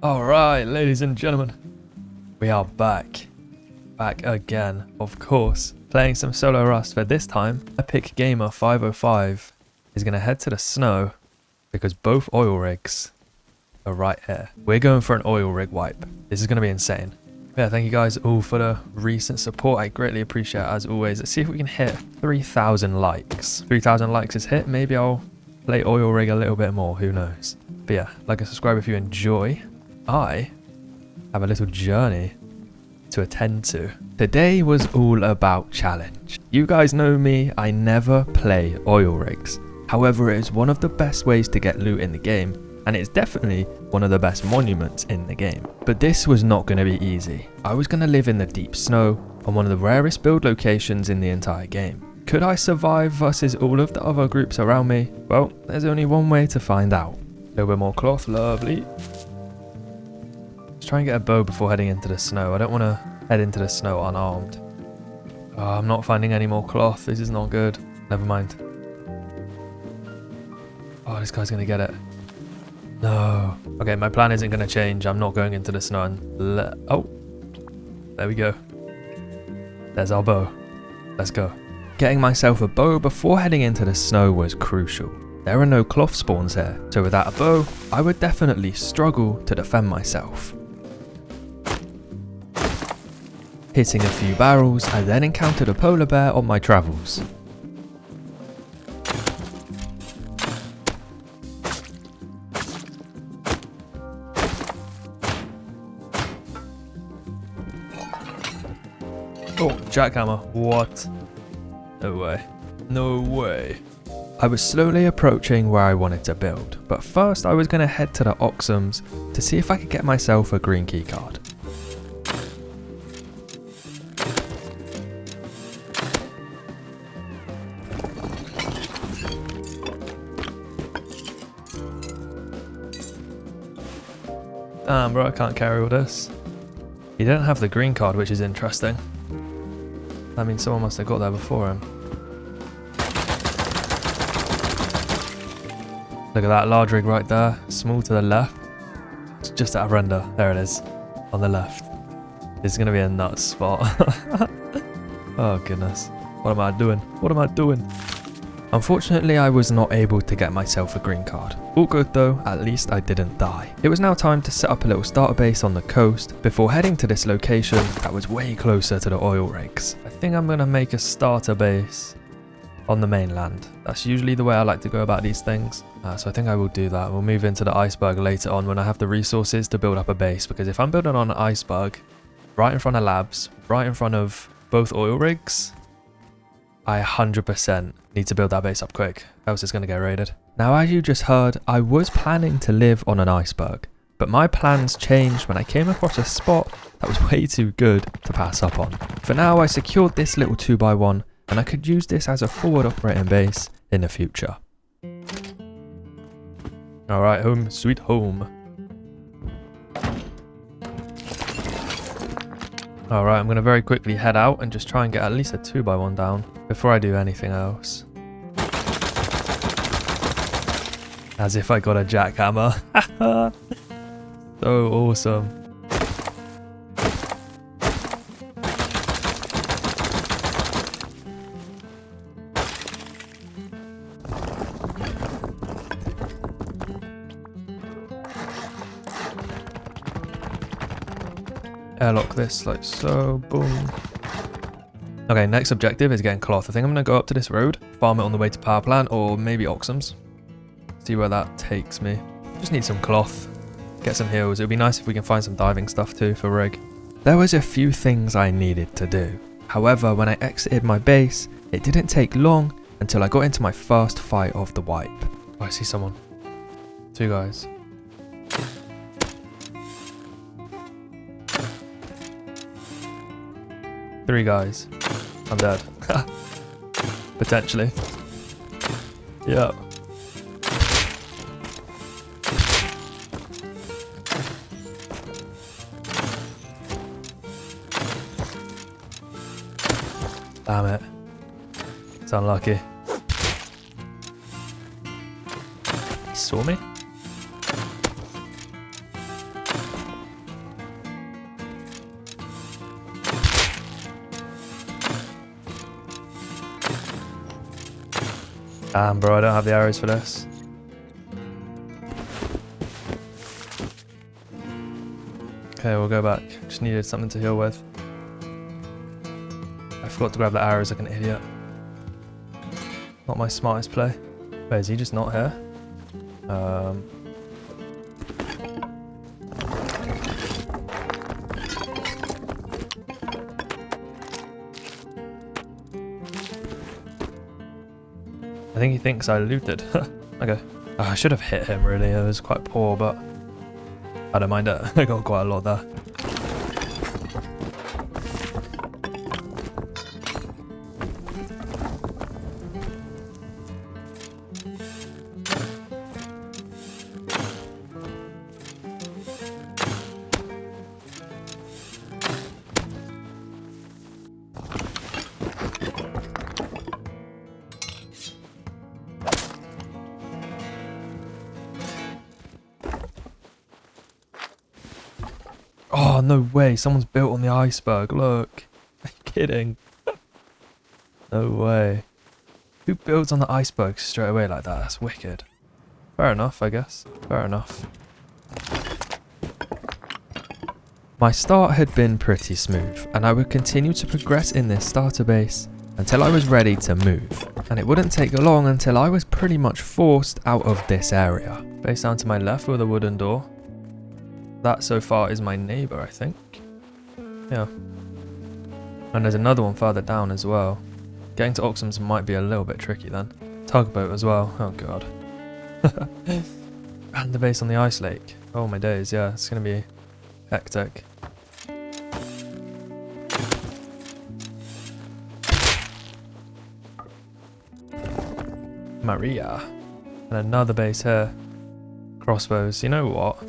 Alright, ladies and gentlemen, we are back. Back again, of course. Playing some solo Rust, but this time, Epic Gamer 505 is going to head to the snow because both oil rigs are right here. We're going for an oil rig wipe. This is going to be insane. Yeah, thank you guys all for the recent support. I greatly appreciate it as always. Let's see if we can hit 3,000 likes. 3,000 likes is hit. Maybe I'll play oil rig a little bit more. Who knows? But yeah, like and subscribe if you enjoy. I have a little journey to attend to. Today was all about challenge. You guys know me, I never play oil rigs. However, it is one of the best ways to get loot in the game, and it's definitely one of the best monuments in the game. But this was not going to be easy. I was going to live in the deep snow on one of the rarest build locations in the entire game. Could I survive versus all of the other groups around me? Well, there's only one way to find out. A little bit more cloth, lovely. Let's try and get a bow before heading into the snow. I don't want to head into the snow unarmed. Oh, I'm not finding any more cloth. This is not good. Never mind. Oh, this guy's going to get it. No. Okay, my plan isn't going to change. I'm not going into the snow and oh. There we go. There's our bow. Let's go. Getting myself a bow before heading into the snow was crucial. There are no cloth spawns here, so without a bow, I would definitely struggle to defend myself. Hitting a few barrels, I then encountered a polar bear on my travels. Oh, jackhammer. What? No way. No way. I was slowly approaching where I wanted to build, but first I was going to head to the Oxums to see if I could get myself a green key card. Damn bro, I can't carry all this. He didn't have the green card, which is interesting. That means someone must have got there before him. Look at that large rig right there, small to the left. It's just out of render. There it is, on the left. It's going to be a nuts spot. Oh goodness. What am I doing? What am I doing? Unfortunately, I was not able to get myself a green card. All good though, at least I didn't die. It was now time to set up a little starter base on the coast before heading to this location that was way closer to the oil rigs. I think I'm going to make a starter base on the mainland. That's usually the way I like to go about these things. So I think I will do that. We'll move into the iceberg later on when I have the resources to build up a base, because if I'm building on an iceberg right in front of labs, right in front of both oil rigs, I 100% need to build that base up quick, else it's going to get raided. Now, as you just heard, I was planning to live on an iceberg, but my plans changed when I came across a spot that was way too good to pass up on. For now, I secured this little 2x1, and I could use this as a forward operating base in the future. Alright, home sweet home. Alright, I'm going to very quickly head out and just try and get at least a 2x1 down before I do anything else. As if I got a jackhammer. So awesome. Airlock this like so, boom. Okay, next objective is getting cloth. I think I'm going to go up to this road, farm it on the way to power plant or maybe Oxums. See where that takes me. Just need some cloth, get some heals. It would be nice if we can find some diving stuff too for rig. There was a few things I needed to do. However, when I exited my base, it didn't take long until I got into my first fight of the wipe. Oh, I see someone. Two guys. Three guys. I'm dead. Potentially. Yep. Damn it. It's unlucky. He saw me? Damn, bro, I don't have the arrows for this. Okay, we'll go back. Just needed something to heal with. I forgot to grab the arrows like an idiot. Not my smartest play. Wait, is he just not here? I think he thinks I looted. Okay. Oh, I should have hit him really. It was quite poor, but I don't mind it. I got quite a lot there. Oh, no way. Someone's built on the iceberg. Look. Are you kidding? No way. Who builds on the iceberg straight away like that? That's wicked. Fair enough, I guess. Fair enough. My start had been pretty smooth, and I would continue to progress in this starter base until I was ready to move. And it wouldn't take long until I was pretty much forced out of this area. Base down to my left with a wooden door. That so far is my neighbour, I think. Yeah. And there's another one further down as well. Getting to Oxums might be a little bit tricky then. Tugboat as well. Oh god. And the base on the ice lake. Oh my days, yeah. It's going to be hectic. Maria. And another base here. Crossbows. You know what?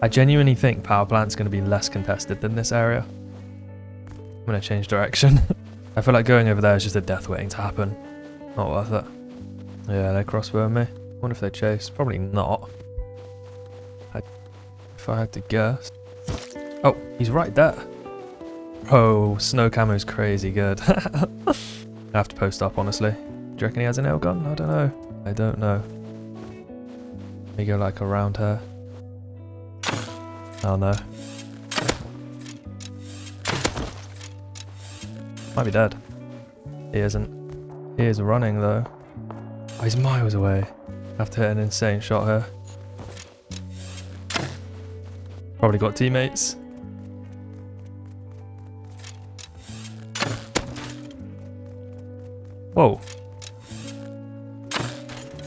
I genuinely think power plant's going to be less contested than this area. I'm going to change direction. I feel like going over there is just a death waiting to happen. Not worth it. Yeah, they're crossbowing me. Wonder if they chase. Probably not. If I had to guess. Oh, he's right there. Oh, snow camo's crazy good. I have to post up, honestly. Do you reckon he has a nail gun? I don't know. I don't know. Let me go like around her. Oh no. Might be dead. He isn't. He is running though. Oh, he's miles away. I have to hit an insane shot here. Probably got teammates. Whoa.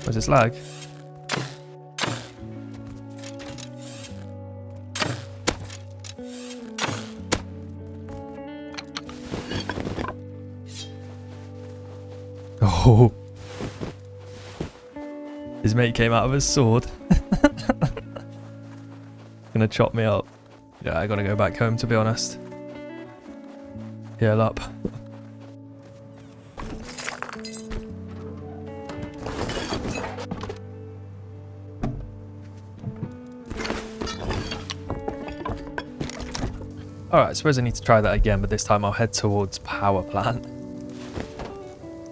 Was this lag? Oh. His mate came out of his sword. Gonna chop me up. Yeah, I gotta go back home to be honest. Heal up. Alright, I suppose I need to try that again, but this time I'll head towards power plant.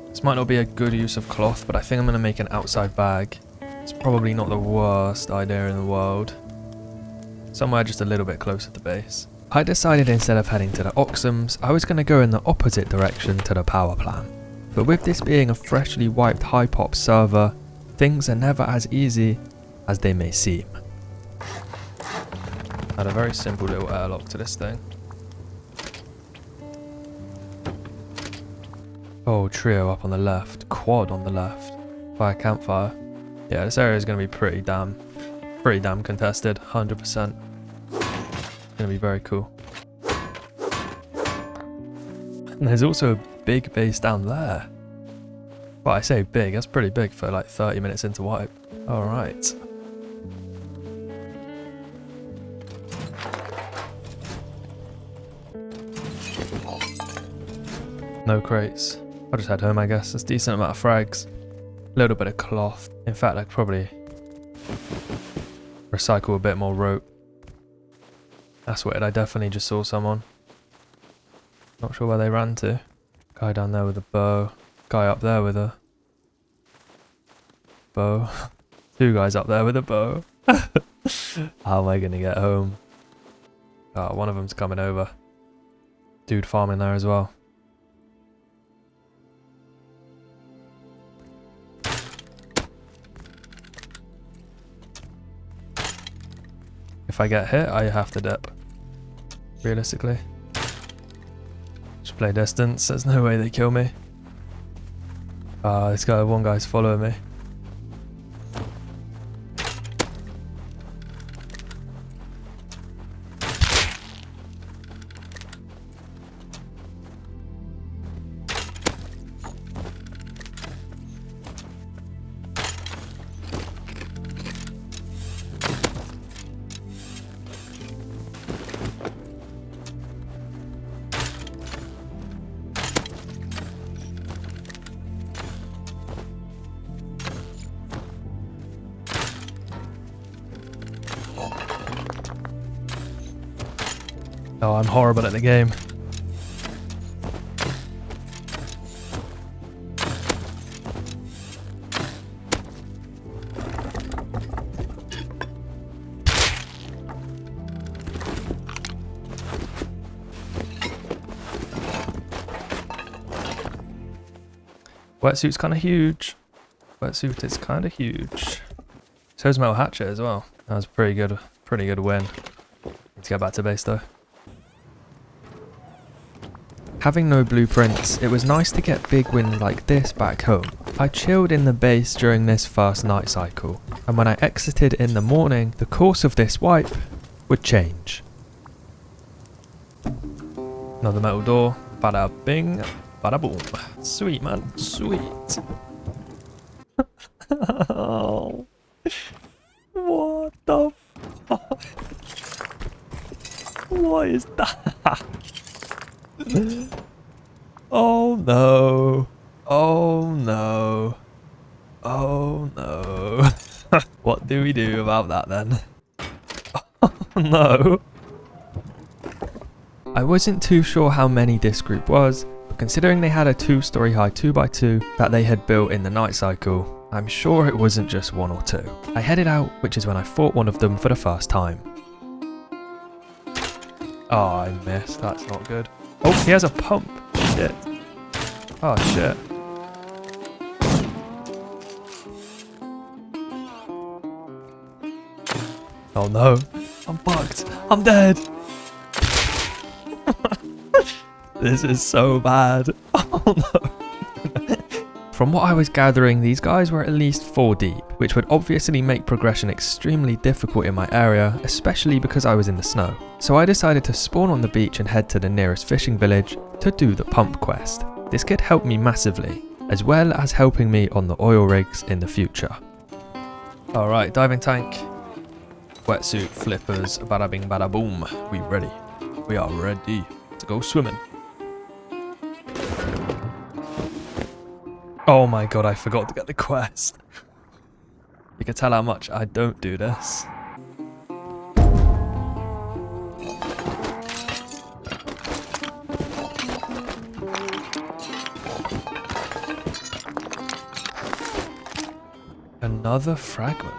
This might not be a good use of cloth, but I think I'm going to make an outside bag. It's probably not the worst idea in the world. Somewhere just a little bit closer to base. I decided instead of heading to the Oxums, I was going to go in the opposite direction to the power plant. But with this being a freshly wiped high-pop server, things are never as easy as they may seem. Had a very simple little airlock to this thing. Oh, trio up on the left, quad on the left, fire campfire. Yeah, this area is going to be pretty damn contested, 100%. It's going to be very cool. And there's also a big base down there. Well, I say big, that's pretty big for like 30 minutes into wipe. Alright. No crates. I'll just head home, I guess. That's a decent amount of frags. A little bit of cloth. In fact, I could probably recycle a bit more rope. That's weird. I definitely just saw someone. Not sure where they ran to. Guy down there with a bow. Guy up there with a bow. Two guys up there with a bow. How am I gonna get home? Oh, one of them's coming over. Dude farming there as well. If I get hit, I have to dip. Realistically. Just play distance. There's no way they kill me. This guy, one guy's following me. Oh, I'm horrible at the game. Wetsuit's kind of huge. Wetsuit is kind of huge. So's metal hatchet as well. That was pretty good win. Need to get back to base though. Having no blueprints, it was nice to get big wins like this back home. I chilled in the base during this first night cycle, and when I exited in the morning, the course of this wipe would change. Another metal door. Bada bing, bada boom. Sweet, man. Sweet. Oh. What the fuck? What is that? Oh no. Oh no. Oh no. What do we do about that then? Oh no. I wasn't too sure how many this group was, but considering they had a 2-story high 2x2 that they had built in the night cycle, I'm sure it wasn't just 1 or 2. I headed out, which is when I fought one of them for the first time. Oh, I missed. That's not good. Oh, he has a pump. Shit. Oh, shit. Oh no. I'm fucked. I'm dead. This is so bad. Oh no. From what I was gathering, these guys were at least 4 deep, which would obviously make progression extremely difficult in my area, especially because I was in the snow. So I decided to spawn on the beach and head to the nearest fishing village to do the pump quest. This could help me massively, as well as helping me on the oil rigs in the future. Alright, diving tank, wetsuit, flippers, bada bing bada boom. We ready. We are ready to go swimming. Oh my god, I forgot to get the quest. You can tell how much I don't do this. Another fragment?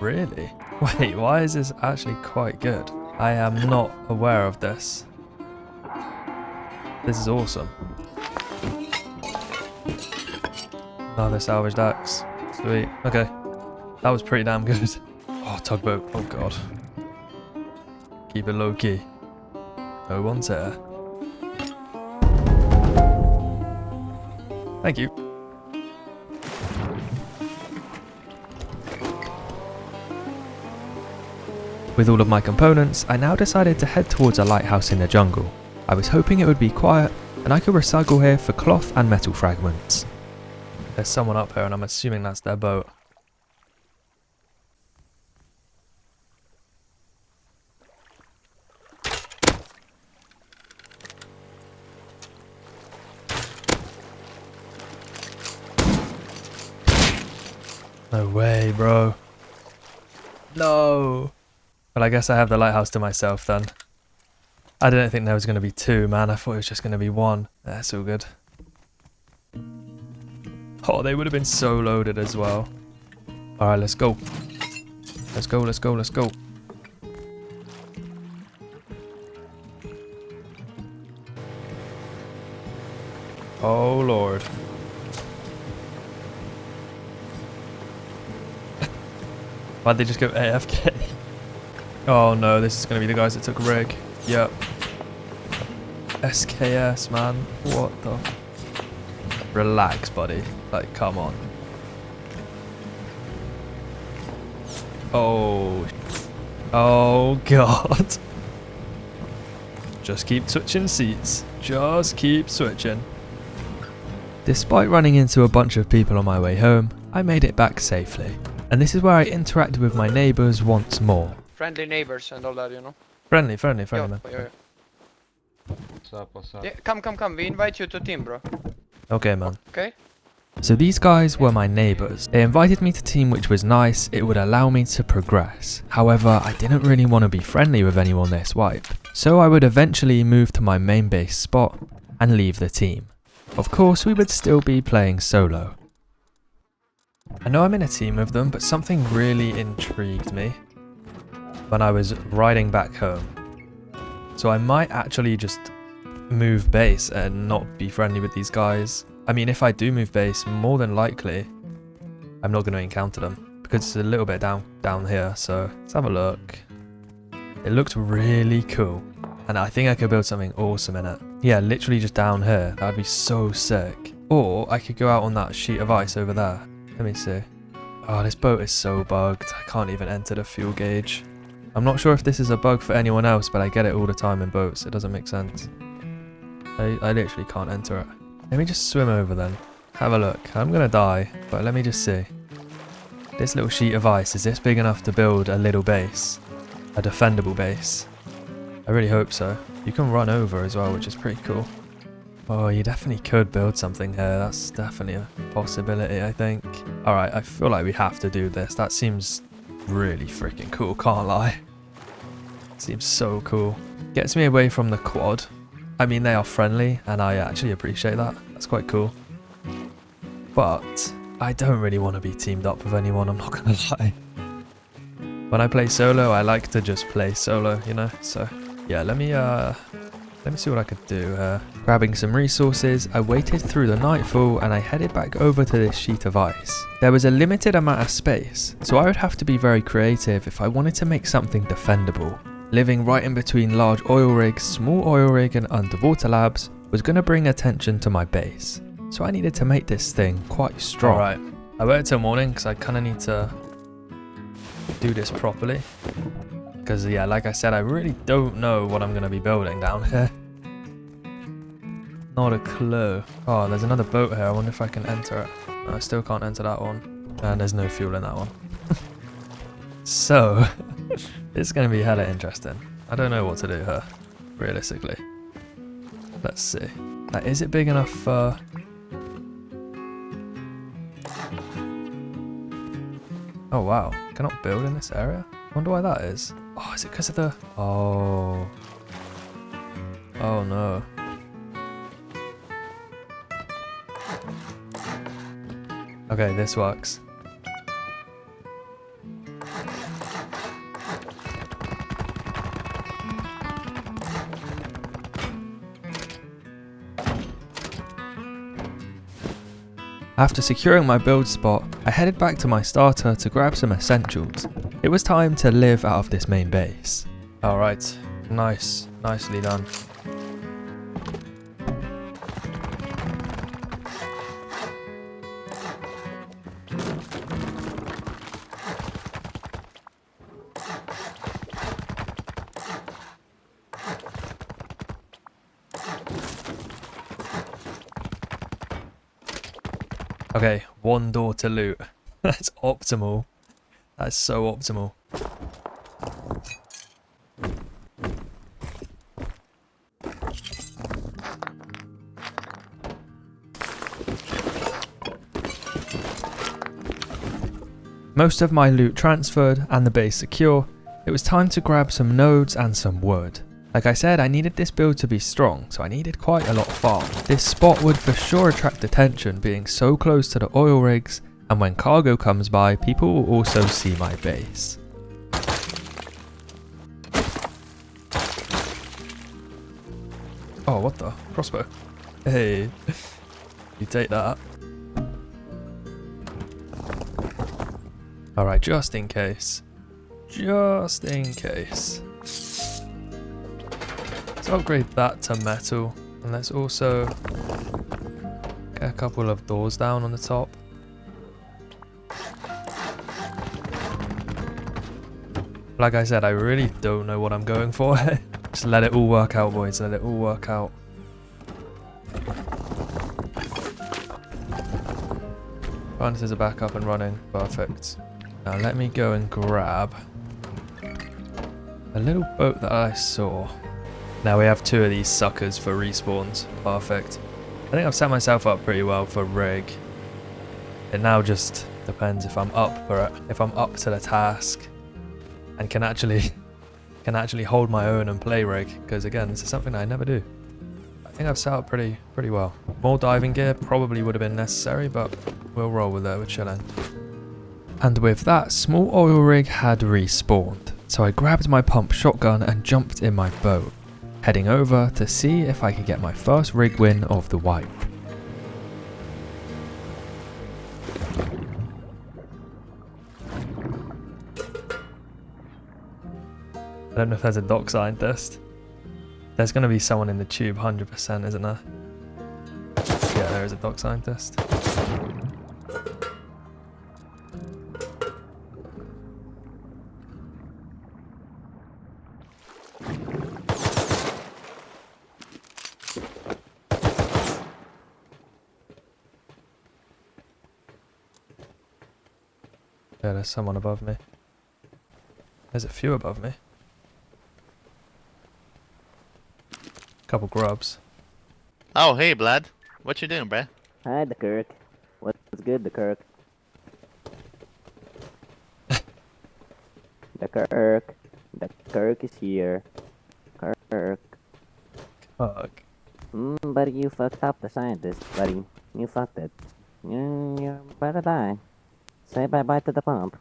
Really? Wait, why is this actually quite good? I am not aware of this. This is awesome. Another salvaged axe. Sweet. Okay. That was pretty damn good. Oh, tugboat. Oh god. Keep it low key. No one's here. Thank you. With all of my components, I now decided to head towards a lighthouse in the jungle. I was hoping it would be quiet and I could recycle here for cloth and metal fragments. There's someone up here and I'm assuming that's their boat. No way, bro. No. Well, I guess I have the lighthouse to myself then. I didn't think there was going to be 2, man. I thought it was just going to be 1. That's all good. Oh, they would have been so loaded as well. Alright, let's go. Let's go, let's go, let's go. Oh lord. Why'd they just go AFK? Oh no, this is gonna be the guys that took rig. Yep. SKS, man. What the? Relax, buddy. Like, come on. Oh. Oh god. Just keep switching seats. Just keep switching. Despite running into a bunch of people on my way home, I made it back safely. And this is where I interacted with my neighbours once more. Friendly neighbors and all that, you know. Friendly, man. Yeah. What's up? Yeah, come. We invite you to team, bro. Okay, man. Okay? So these guys were my neighbours. They invited me to team, which was nice. It would allow me to progress. However, I didn't really want to be friendly with anyone this wipe. So I would eventually move to my main base spot and leave the team. Of course, we would still be playing solo. I know I'm in a team with them, but something really intrigued me when I was riding back home. So I might actually just move base and not be friendly with these guys. I mean, if I do move base, more than likely, I'm not going to encounter them because it's a little bit down here. So let's have a look. It looked really cool. And I think I could build something awesome in it. Yeah, literally just down here. That would be so sick. Or I could go out on that sheet of ice over there. Let me see. Oh, this boat is so bugged. I can't even enter the fuel gauge. I'm not sure if this is a bug for anyone else, but I get it all the time in boats. It doesn't make sense. I literally can't enter it. Let me just swim over then. Have a look. I'm gonna die, but let me just see. This little sheet of ice, is this big enough to build a little base? A defendable base? I really hope so. You can run over as well, which is pretty cool. Oh, you definitely could build something here. That's definitely a possibility, I think. Alright, I feel like we have to do this. That seems really freaking cool, can't lie. Seems so cool. Gets me away from the quad. I mean, they are friendly, and I actually appreciate that. That's quite cool. But I don't really want to be teamed up with anyone, I'm not gonna lie. When I play solo, I like to just play solo, you know? So, yeah, let me see what I could do here. Grabbing some resources, I waited through the nightfall and I headed back over to this sheet of ice. There was a limited amount of space, so I would have to be very creative if I wanted to make something defendable. Living right in between large oil rigs, small oil rig and underwater labs was going to bring attention to my base. So I needed to make this thing quite strong. Alright, I waited till morning because I kind of need to do this properly. Because yeah, like I said, I really don't know what I'm going to be building down here. Not a clue. Oh, there's another boat here. I wonder if I can enter it. No, I still can't enter that one. And there's no fuel in that one. So, it's going to be hella interesting. I don't know what to do here, realistically. Let's see. Like, is it big enough for... Oh wow, cannot build in this area? Wonder why that is. Oh, is it because of the... Oh. Oh no. Okay, this works. After securing my build spot, I headed back to my starter to grab some essentials. It was time to live out of this main base. Alright, nice, nicely done. Okay, one door to loot. That's optimal. That's so optimal. Most of my loot transferred and the base secure, it was time to grab some nodes and some wood. Like I said, I needed this build to be strong, so I needed quite a lot of farm. This spot would for sure attract attention being so close to the oil rigs And when cargo comes by, people will also see my base. Oh, what the? Crossbow. Hey, you take that. Alright, just in case. Just in case. Let's upgrade that to metal. And let's also get a couple of doors down on the top. Like I said, I really don't know what I'm going for. Just let it all work out, boys. Let it all work out. Furnaces are back up and running. Perfect. Now let me go and grab a little boat that I saw. Now we have 2 of these suckers for respawns. Perfect. I think I've set myself up pretty well for rig. It now just depends if I'm up for it. If I'm up to the task and can actually hold my own and play rig. Because again, this is something that I never do. I think I've set up pretty well. More diving gear probably would have been necessary, but we'll roll with it. We're chilling. And with that, small oil rig had respawned. So I grabbed my pump shotgun and jumped in my boat, heading over to see if I could get my first rig win of the wipe. I don't know if there's a dock scientist. There's going to be someone in the tube, 100%, isn't there? Yeah, there is a dock scientist. Yeah, there's someone above me. There's a few above me. Couple grubs. Oh, hey, Blad. What you doing, bruh? Hi, the Kirk. What's good, the Kirk? The Kirk. The Kirk is here. Kirk. Fuck. Buddy, you fucked up the scientist, buddy. You fucked it. You're about to die. Say bye-bye to the pump.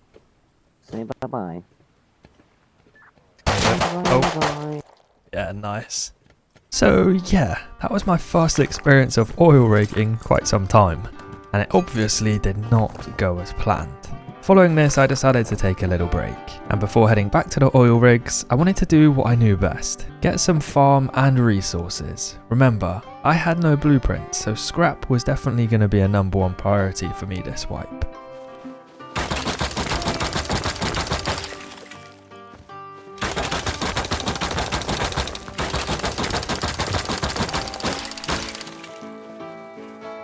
Say bye-bye. Oh. Yeah, nice. So yeah, that was my first experience of oil rig in quite some time, and it obviously did not go as planned. Following this, I decided to take a little break, and before heading back to the oil rigs, I wanted to do what I knew best, get some farm and resources. Remember, I had no blueprints, so scrap was definitely going to be a #1 priority for me this wipe.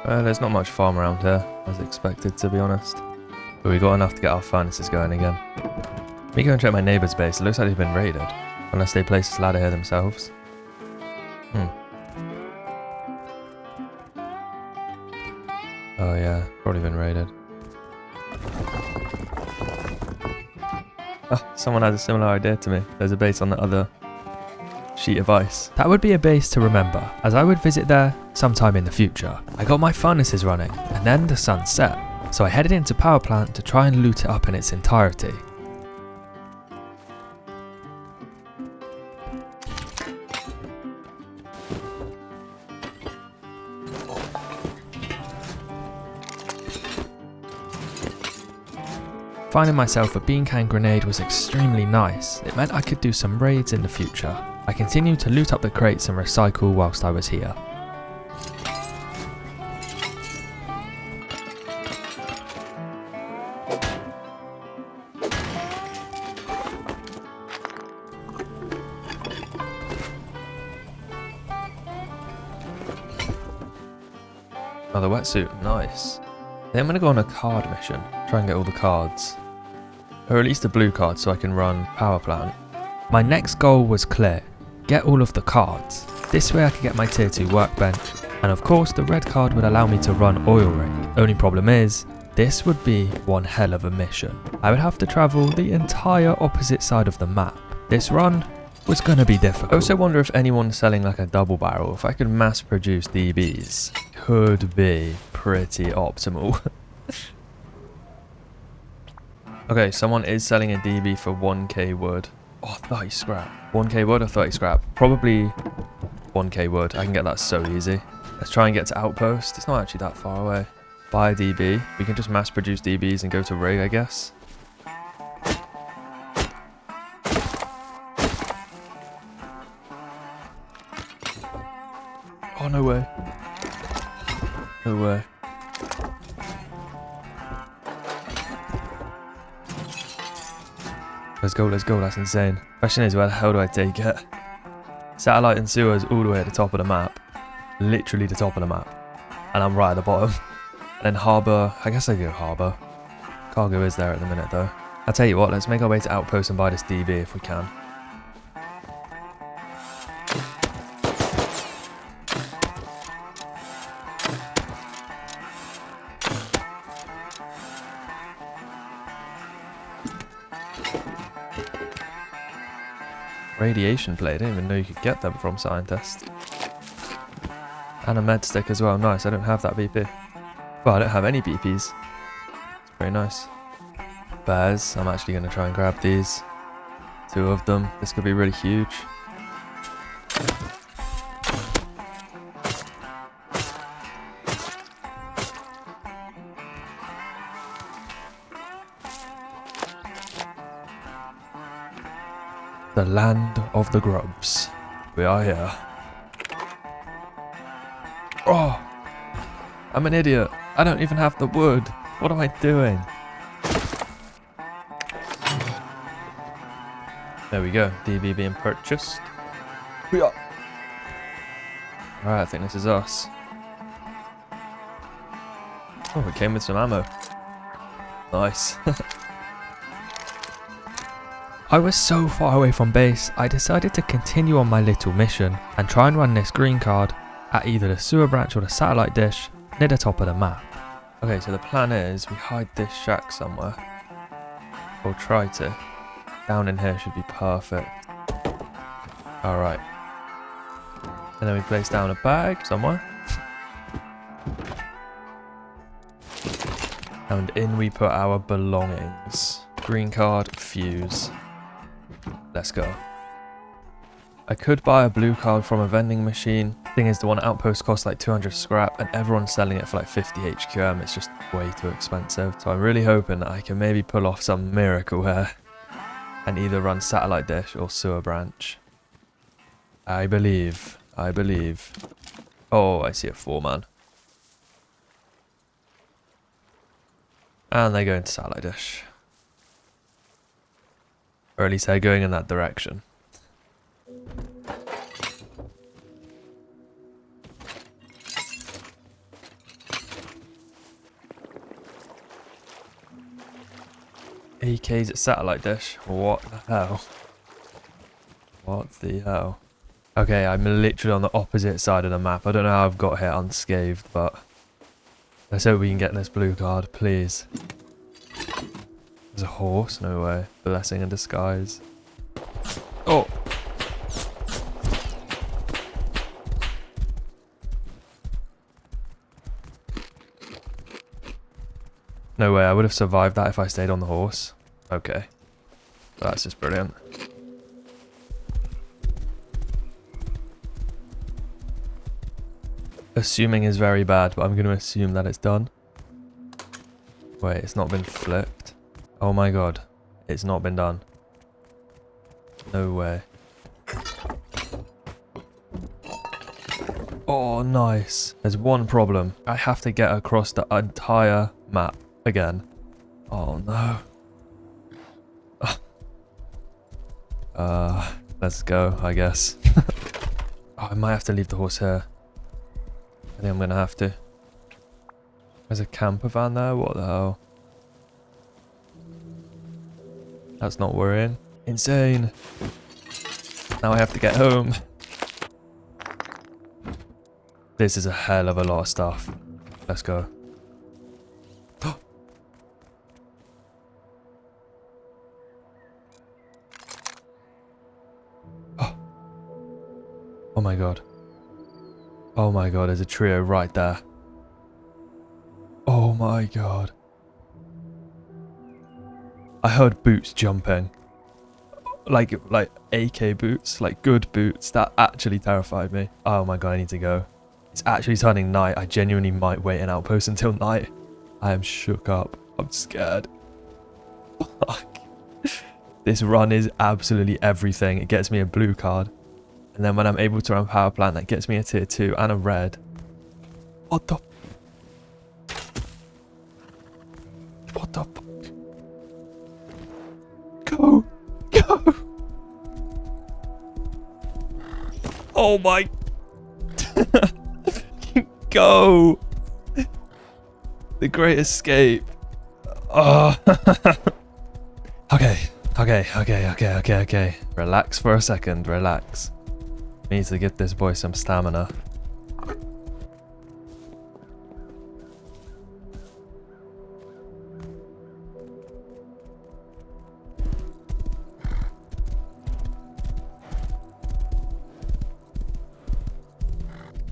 There's not much farm around here, as expected, to be honest. But we got enough to get our furnaces going again. Let me go and check my neighbour's base. It looks like they've been raided. Unless they placed this ladder here themselves. Oh yeah, probably been raided. Oh, someone has a similar idea to me. There's a base on the other sheet of ice. That would be a base to remember, as I would visit there sometime in the future. I got my furnaces running, and then the sun set, so I headed into power plant to try and loot it up in its entirety. Finding myself a bean can grenade was extremely nice. It meant I could do some raids in the future. I continued to loot up the crates and recycle whilst I was here. Oh, the wetsuit, nice. Then I'm going to go on a card mission, try and get all the cards. Or at least a blue card so I can run power plant. My next goal was clear, get all of the cards. This way I could get my tier 2 workbench, and of course the red card would allow me to run oil rig. Only problem is, this would be one hell of a mission. I would have to travel the entire opposite side of the map. This run was going to be difficult. I also wonder if anyone selling like a double barrel, if I could mass produce DBs, could be pretty optimal. Okay, someone is selling a DB for 1k wood. Oh, 30 scrap. 1k wood or 30 scrap? Probably 1k wood. I can get that so easy. Let's try and get to Outpost. It's not actually that far away. Buy a DB. We can just mass produce DBs and go to rig, I guess. Oh, no way. No way. Let's go, that's insane. Question is, where the hell do I take it? Satellite and sewer is all the way at the top of the map. Literally the top of the map. And I'm right at the bottom. And then harbour, I guess I go harbour. Cargo is there at the minute though. I'll tell you what, let's make our way to Outpost and buy this DB if we can. Radiation plate, I didn't even know you could get them from scientists. And a med stick as well, nice, I don't have that BP. Well, I don't have any BPs. It's very nice. Bears, I'm actually going to try and grab these. 2 of them, this could be really huge. The land of the grubs. We are here. Oh! I'm an idiot. I don't even have the wood. What am I doing? There we go. DB being purchased. Alright, I think this is us. Oh, it came with some ammo. Nice. I was so far away from base, I decided to continue on my little mission and try and run this green card at either the sewer branch or the satellite dish near the top of the map. Okay, so the plan is we hide this shack somewhere. Or try to. Down in here should be perfect. Alright. And then we place down a bag somewhere. And in we put our belongings. Green card, fuse. Let's go. I could buy a blue card from a vending machine. Thing is, the one Outpost costs like 200 scrap and everyone's selling it for like 50 HQM. It's just way too expensive. So I'm really hoping that I can maybe pull off some miracle here and either run satellite dish or sewer branch. I believe. Oh, I see a 4-man. And they go into satellite dish. Or at least they're going in that direction. AKs at satellite dish. What the hell? What the hell? Okay, I'm literally on the opposite side of the map. I don't know how I've got here unscathed, but let's hope we can get this blue card, please. There's a horse? No way. Blessing in disguise. Oh! No way, I would have survived that if I stayed on the horse. Okay. That's just brilliant. Assuming is very bad, but I'm going to assume that it's done. Wait, it's not been flipped. Oh my god. It's not been done. No way. Oh, nice. There's one problem. I have to get across the entire map again. Oh no. Let's go, I guess. Oh, I might have to leave the horse here. I think I'm gonna have to. There's a camper van there? What the hell? That's not worrying. Insane. Now I have to get home. This is a hell of a lot of stuff. Let's go. Oh my god. Oh my god, there's a trio right there. Oh my god. I heard boots jumping. Like AK boots, like good boots. That actually terrified me. Oh my god, I need to go. It's actually turning night. I genuinely might wait an outpost until night. I am shook up. I'm scared. Fuck. This run is absolutely everything. It gets me a blue card. And then when I'm able to run power plant, that gets me a tier 2 and a red. What the... What the fuck? Go! Go! Oh my... Go! The Great Escape. Oh. Okay. Relax for a second, relax. We need to get this boy some stamina.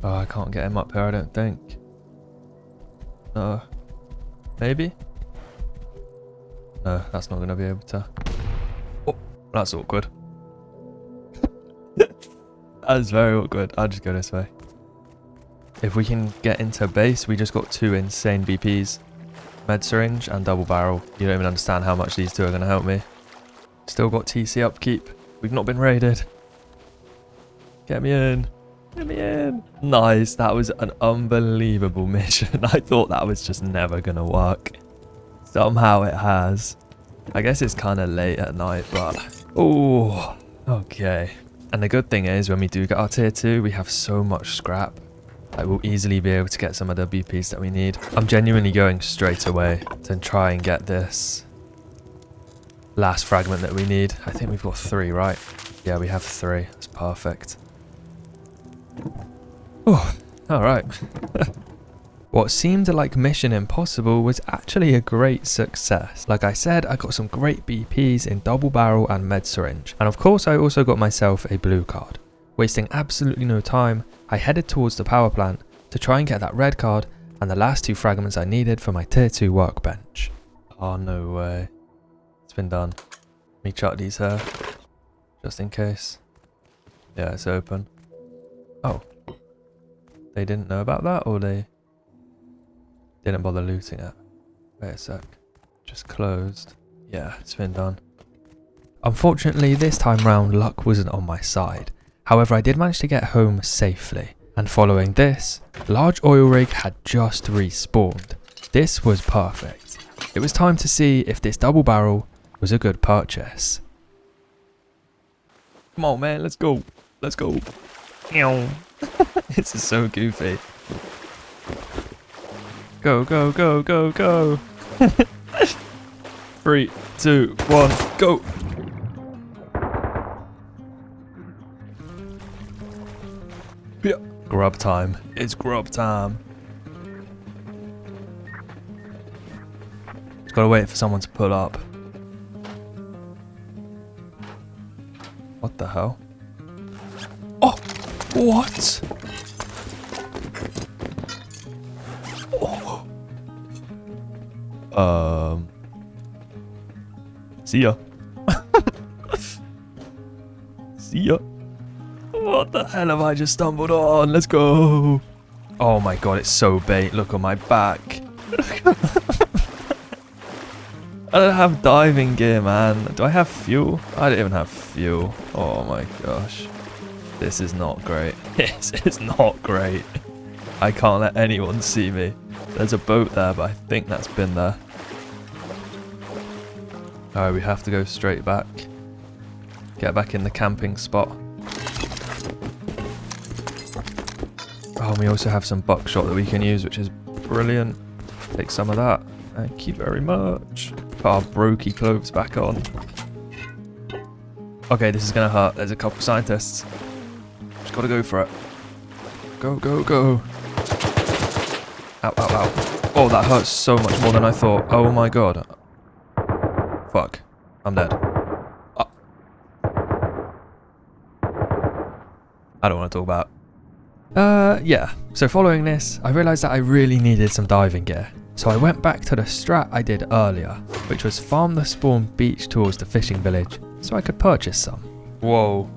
Oh, I can't get him up here, I don't think. Maybe? No, that's not going to be able to. Oh, that's awkward. That's very awkward. I'll just go this way. If we can get into base, we just got 2 insane BPs. Med syringe and double barrel. You don't even understand how much these 2 are going to help me. Still got TC upkeep. We've not been raided. Get me in. Get me in. Nice. That was an unbelievable mission. I thought that was just never going to work. Somehow it has. I guess it's kind of late at night, but... Oh, okay. And the good thing is, when we do get our tier 2, we have so much scrap. Like, we'll easily be able to get some of the BPs that we need. I'm genuinely going straight away to try and get this last fragment that we need. I think we've got 3, right? Yeah, we have 3. That's perfect. Oh, alright. What seemed like Mission Impossible was actually a great success. Like I said, I got some great BPs in double barrel and med syringe. And of course I also got myself a blue card. Wasting absolutely no time, I headed towards the power plant to try and get that red card and the last 2 fragments I needed for my tier 2 workbench. Oh no way. It's been done. Let me chuck these here, just in case. Yeah, it's open. Oh. They didn't know about that, or they didn't bother looting it? Wait a sec. Just closed. Yeah, it's been done. Unfortunately, this time round, luck wasn't on my side. However, I did manage to get home safely. And following this, large oil rig had just respawned. This was perfect. It was time to see if this double barrel was a good purchase. Come on, man, let's go. Let's go. This is so goofy. Go, go, go, go, go. 3, 2, 1, go. Yeah. Grub time. It's grub time. Just gotta wait for someone to pull up. What the hell? Oh! What? Oh. See ya. See ya. What the hell have I just stumbled on? Let's go. Oh my god, it's so bait. Look on my back. I don't have diving gear, man. Do I have fuel? I don't even have fuel. Oh my gosh. This is not great. This is not great. I can't let anyone see me. There's a boat there, but I think that's been there. Alright, we have to go straight back. Get back in the camping spot. Oh, and we also have some buckshot that we can use, which is brilliant. Take some of that. Thank you very much. Put our brokey clothes back on. Okay, this is gonna hurt. There's a couple scientists. Just gotta go for it. Go, go, go. Ow, ow, ow. Oh, that hurts so much more than I thought. Oh my god. Fuck. I'm dead. Oh. I don't want to talk about. Yeah. So following this, I realised that I really needed some diving gear. So I went back to the strat I did earlier, which was farm the spawn beach towards the fishing village, so I could purchase some. Whoa.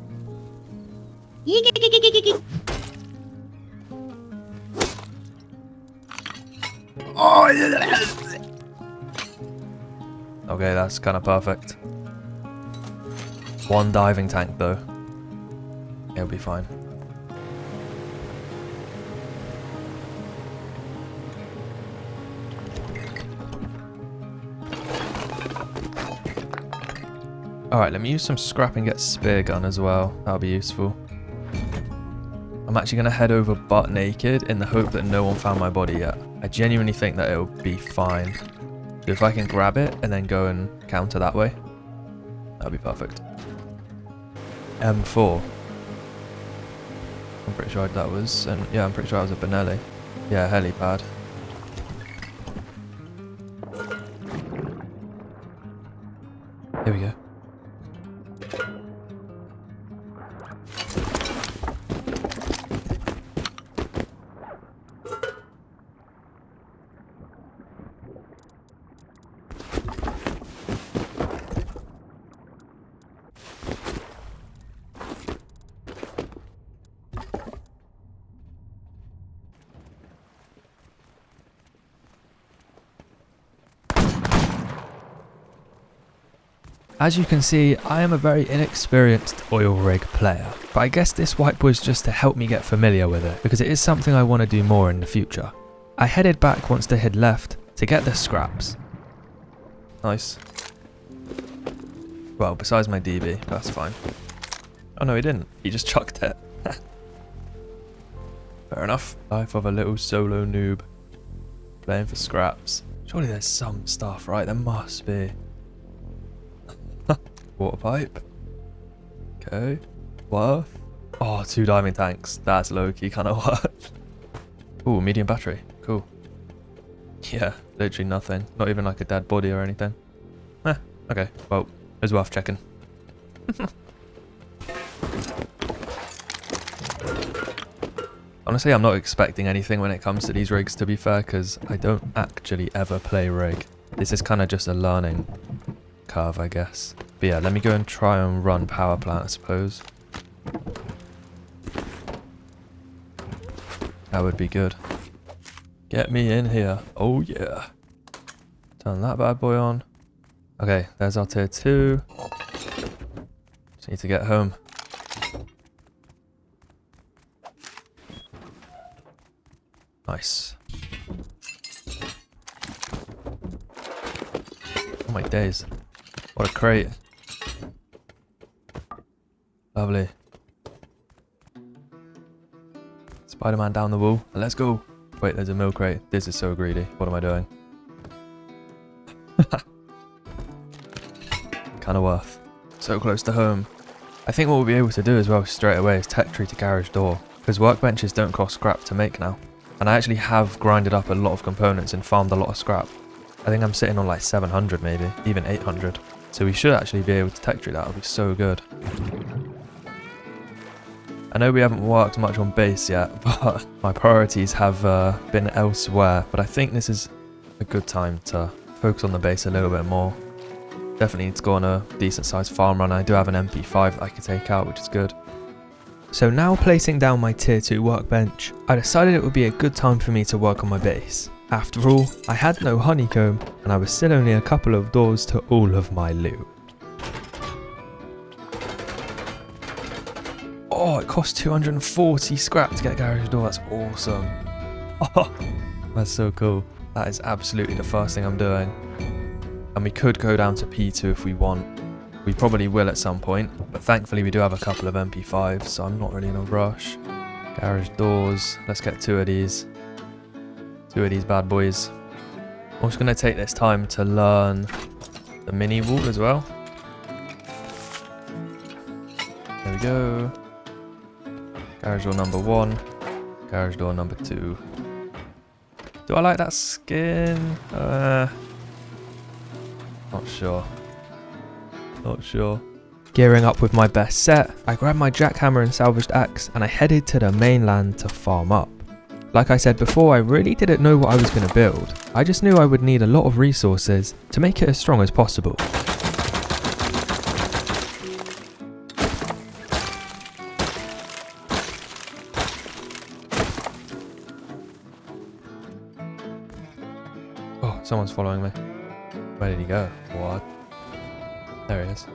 Okay, that's kind of perfect. One diving tank though. It'll be fine. Alright, let me use some scrap and get spear gun as well. That'll be useful. I'm actually going to head over butt naked in the hope that no one found my body yet. I genuinely think that it'll be fine. So if I can grab it and then go and counter that way, that'll be perfect. M4. I'm pretty sure that was, and yeah, I'm pretty sure that was a Benelli. Yeah, helipad. Here we go. As you can see, I am a very inexperienced oil rig player, but I guess this wipe was just to help me get familiar with it, because it is something I want to do more in the future. I headed back once they had left to get the scraps. Nice. Well, besides my DB, that's fine. Oh no, he didn't. He just chucked it. Fair enough. Life of a little solo noob. Playing for scraps. Surely there's some stuff, right? There must be. Water pipe. Okay. Worth. Oh, 2 diving tanks. That's low-key kind of worth. Ooh, medium battery. Cool. Yeah, literally nothing. Not even like a dead body or anything. Okay. Well, it was worth checking. Honestly, I'm not expecting anything when it comes to these rigs, to be fair, because I don't actually ever play rig. This is kind of just a learning curve, I guess. But yeah, let me go and try and run power plant, I suppose. That would be good. Get me in here. Oh yeah. Turn that bad boy on. Okay, there's our tier 2. Just need to get home. Nice. Oh my days. What a crate. Lovely. Spider-Man down the wall. Let's go. Wait, there's a milk crate. This is so greedy. What am I doing? Kind of worth. So close to home. I think what we'll be able to do as well straight away is tech tree to garage door. Because workbenches don't cost scrap to make now. And I actually have grinded up a lot of components and farmed a lot of scrap. I think I'm sitting on like 700 maybe, even 800. So we should actually be able to tech tree that. It'll be so good. I know we haven't worked much on base yet, but my priorities have been elsewhere. But I think this is a good time to focus on the base a little bit more. Definitely need to go on a decent sized farm run. I do have an MP5 that I can take out, which is good. So now placing down my tier 2 workbench, I decided it would be a good time for me to work on my base. After all, I had no honeycomb and I was still only a couple of doors to all of my loot. Oh, it cost 240 scrap to get a garage door. That's awesome. Oh, that's so cool. That is absolutely the first thing I'm doing. And we could go down to P2 if we want. We probably will at some point, but thankfully we do have a couple of MP5s, so I'm not really in a rush. Garage doors. Let's get 2 of these. 2 of these bad boys. I'm just going to take this time to learn the mini wall as well. There we go. Garage door number 1. Garage door number 2. Do I like that skin? Not sure. Not sure. Gearing up with my best set, I grabbed my jackhammer and salvaged axe and I headed to the mainland to farm up. Like I said before, I really didn't know what I was going to build. I just knew I would need a lot of resources to make it as strong as possible. Oh, someone's following me. Where did he go? What? There he is.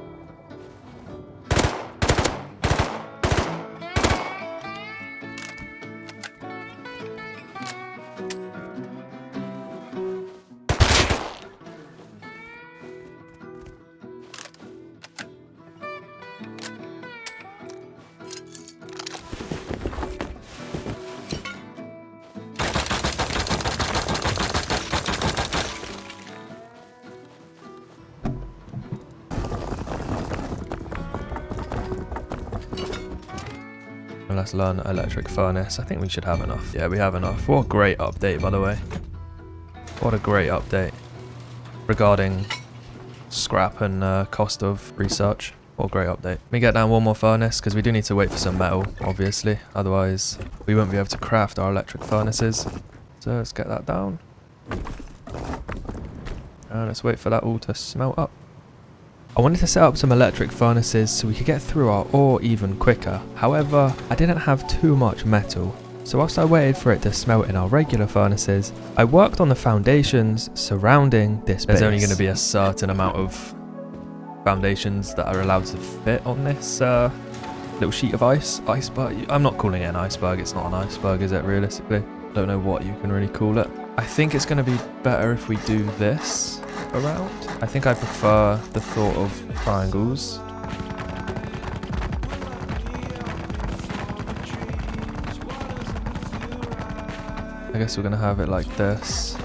And let's learn electric furnace. I think we should have enough. Yeah, we have enough. What a great update, by the way. What a great update regarding scrap and cost of research. What a great update. Let me get down one more furnace because we do need to wait for some metal, obviously. Otherwise, we won't be able to craft our electric furnaces. So let's get that down. And let's wait for that all to smelt up. I wanted to set up some electric furnaces so we could get through our ore even quicker. However, I didn't have too much metal. So whilst I waited for it to smelt in our regular furnaces, I worked on the foundations surrounding this base. There's only going to be a certain amount of foundations that are allowed to fit on this little sheet of iceberg. I'm not calling it an iceberg, it's not an iceberg, is it, realistically? Don't know what you can really call it. I think it's going to be better if we do this around. I think I prefer the thought of triangles. I guess we're going to have it like this.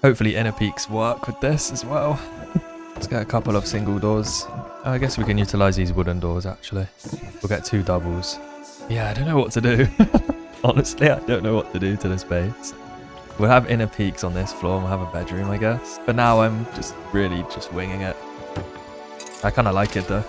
Hopefully inner peaks work with this as well. Let's get a couple of single doors. I guess we can utilize these wooden doors actually. We'll get 2 doubles. Yeah, I don't know what to do. Honestly, I don't know what to do to this base. We'll have inner peaks on this floor and we'll have a bedroom, I guess. But now I'm just really just winging it. I kind of like it though.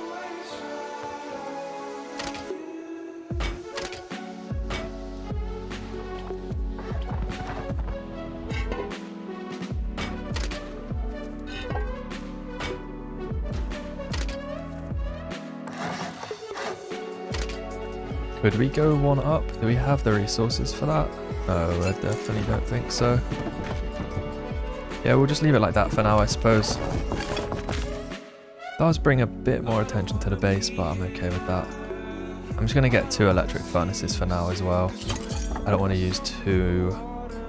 Could we go one up? Do we have the resources for that? No, I definitely don't think so. Yeah, we'll just leave it like that for now, I suppose. Does bring a bit more attention to the base, but I'm okay with that. I'm just going to get 2 electric furnaces for now as well. I don't want to use too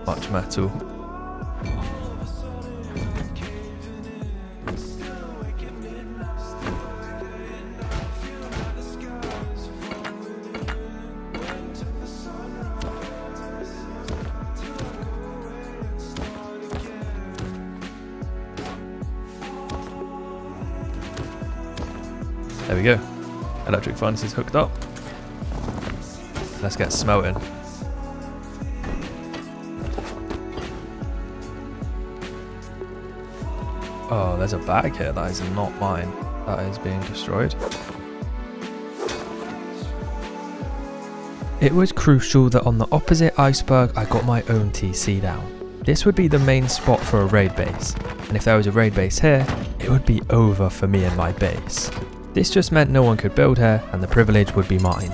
much metal. There we go. Electric furnace is hooked up. Let's get smelting. Oh, there's a bag here. That is not mine. That is being destroyed. It was crucial that on the opposite iceberg I got my own TC down. This would be the main spot for a raid base, and if there was a raid base here, it would be over for me and my base. This just meant no one could build here and the privilege would be mine.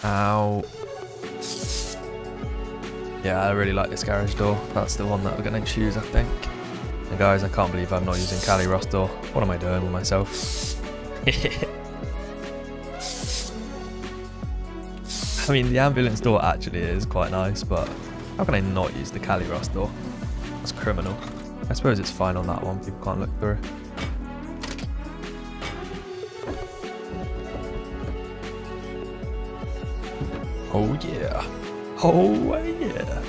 Ow. Yeah, I really like this garage door. That's the one that we're going to choose, I think. And guys, I can't believe I'm not using Cali rust door. What am I doing with myself? I mean, the ambulance door actually is quite nice, but how can I not use the Cali rust door? That's criminal. I suppose it's fine on that one. People can't look through. Oh yeah. Oh yeah.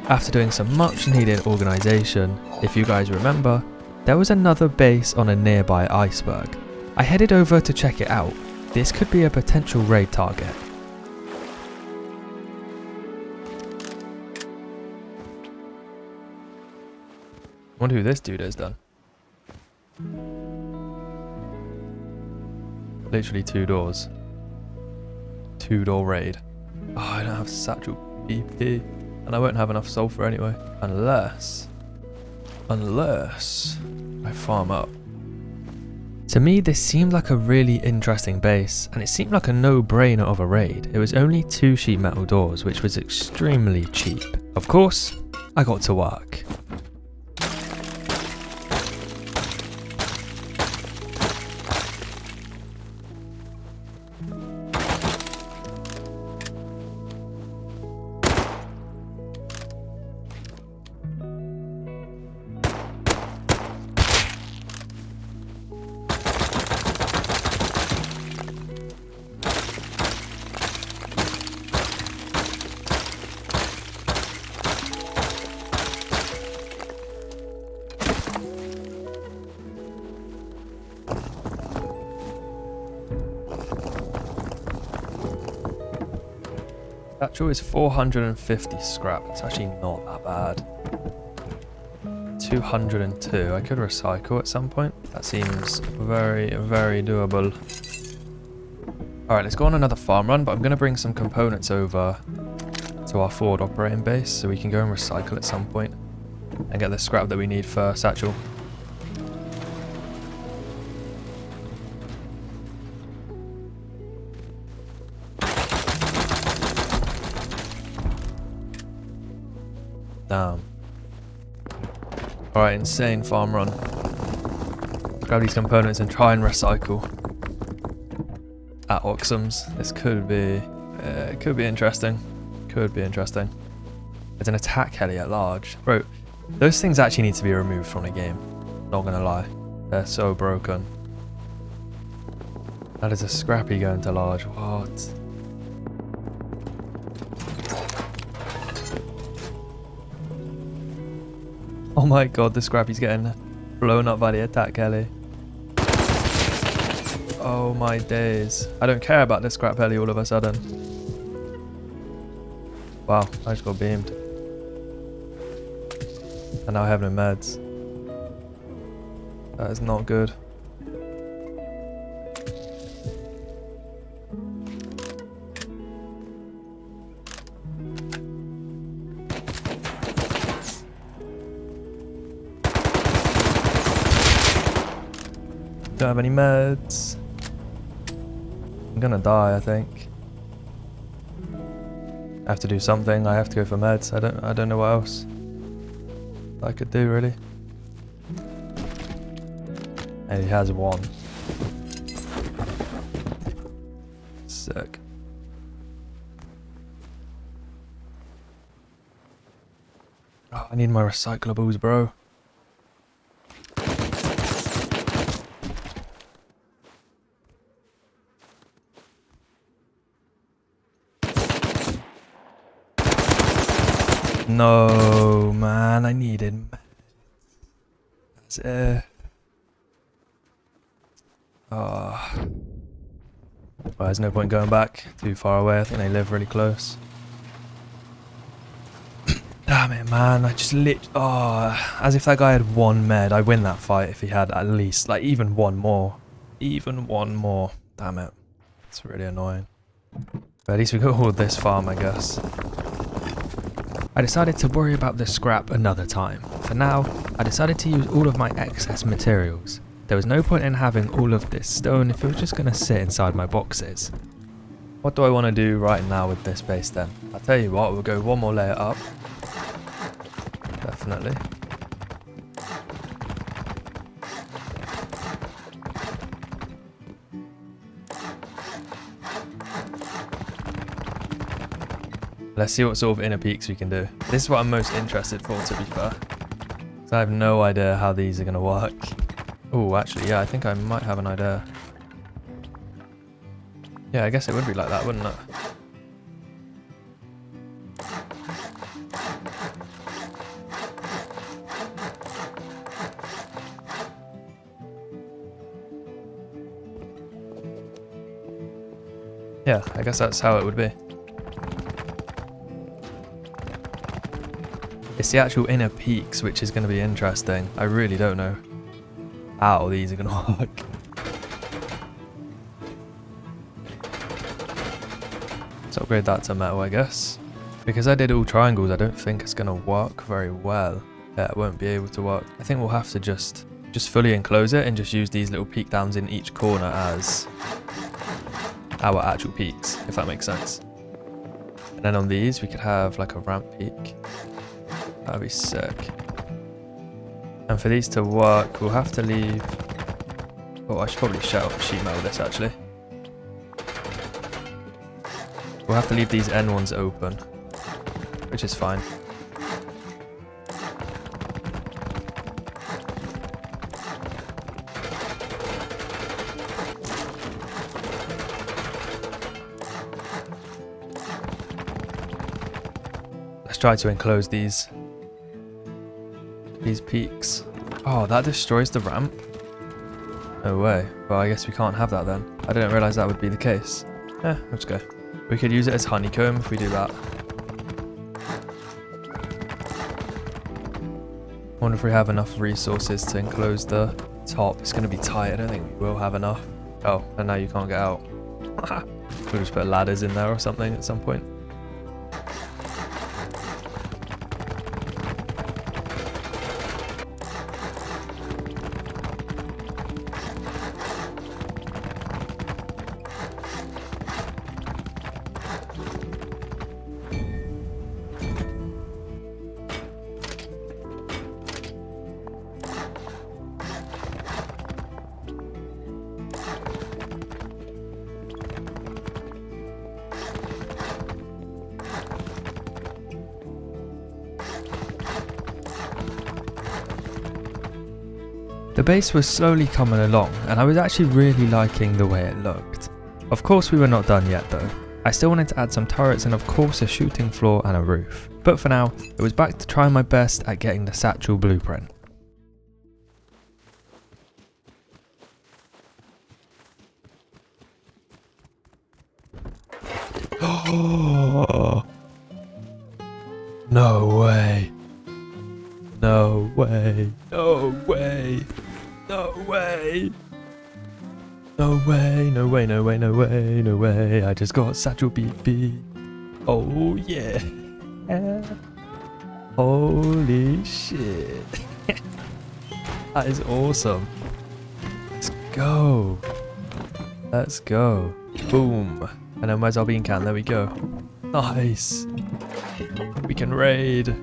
After doing some much needed organisation, if you guys remember, there was another base on a nearby iceberg. I headed over to check it out. This could be a potential raid target. Wonder who this dude is then. Literally 2 doors. 2-door raid. Oh, I don't have satchel BP. And I won't have enough sulfur anyway. Unless I farm up. To me, this seemed like a really interesting base, and it seemed like a no-brainer of a raid. It was only 2 sheet metal doors, which was extremely cheap. Of course, I got to work. Satchel is 450 scrap. It's actually not that bad. 202. I could recycle at some point. That seems very, very doable. Alright, let's go on another farm run, but I'm going to bring some components over to our forward operating base so we can go and recycle at some point and get the scrap that we need for Satchel. Damn. Alright, insane farm run. Grab these components and try and recycle. At Oxums. This could be interesting. Could be interesting. There's an attack heli at large. Bro, those things actually need to be removed from the game. Not gonna lie. They're so broken. That is a scrappy going to large. What? Oh my god, the scrappy's getting blown up by the attack heli. Oh my days. I don't care about this scrap heli all of a sudden. Wow, I just got beamed. And now I have no meds. That is not good. Don't have any meds. I'm gonna die, I think. I have to do something. I have to go for meds. I don't know what else I could do really. And he has 1. Sick. Oh, I need my recyclables, bro. No, man, I needed. That's it. Oh. Well, there's no point going back too far away. I think they live really close. Damn it, man. I just as if that guy had 1 med. I win that fight if he had at least, like, even 1 more. Even 1 more. Damn it. It's really annoying. But at least we got all this farm, I guess. I decided to worry about the scrap another time. For now, I decided to use all of my excess materials. There was no point in having all of this stone if it was just going to sit inside my boxes. What do I want to do right now with this base then? I'll tell you what, we'll go 1 more layer up. Definitely. Let's see what sort of inner peaks we can do. This is what I'm most interested for, to be fair. So I have no idea how these are going to work. Oh, actually, yeah, I think I might have an idea. Yeah, I guess it would be like that, wouldn't it? Yeah, I guess that's how it would be. It's the actual inner peaks which is going to be interesting. I really don't know how these are going to work. Let's upgrade that to metal, I guess. Because I did all triangles, I don't think it's going to work very well. Yeah, it won't be able to work. I think we'll have to just fully enclose it and just use these little peak downs in each corner as our actual peaks, if that makes sense. And then on these, we could have like a ramp peak. That'd be sick. And for these to work, we'll have to leave... Oh, I should probably sheet metal this actually. We'll have to leave these end ones open, which is fine. Let's try to enclose these peaks. Oh, that destroys the ramp? No way. Well, I guess we can't have that then. I didn't realize that would be the case. Let's go. We could use it as honeycomb if we do that. I wonder if we have enough resources to enclose the top. It's going to be tight. I don't think we will have enough. Oh, and now you can't get out. We'll just put ladders in there or something at some point. The base was slowly coming along and I was actually really liking the way it looked. Of course we were not done yet though. I still wanted to add some turrets and of course a shooting floor and a roof. But for now, it was back to trying my best at getting the satchel blueprint. Oh, no way. No way. No way. No way. No way. No way. No way. No way. No way. I just got satchel BP. Oh yeah. Holy shit. That is awesome. Let's go. Let's go. Boom. And then where's our bean can? There we go. Nice. We can raid.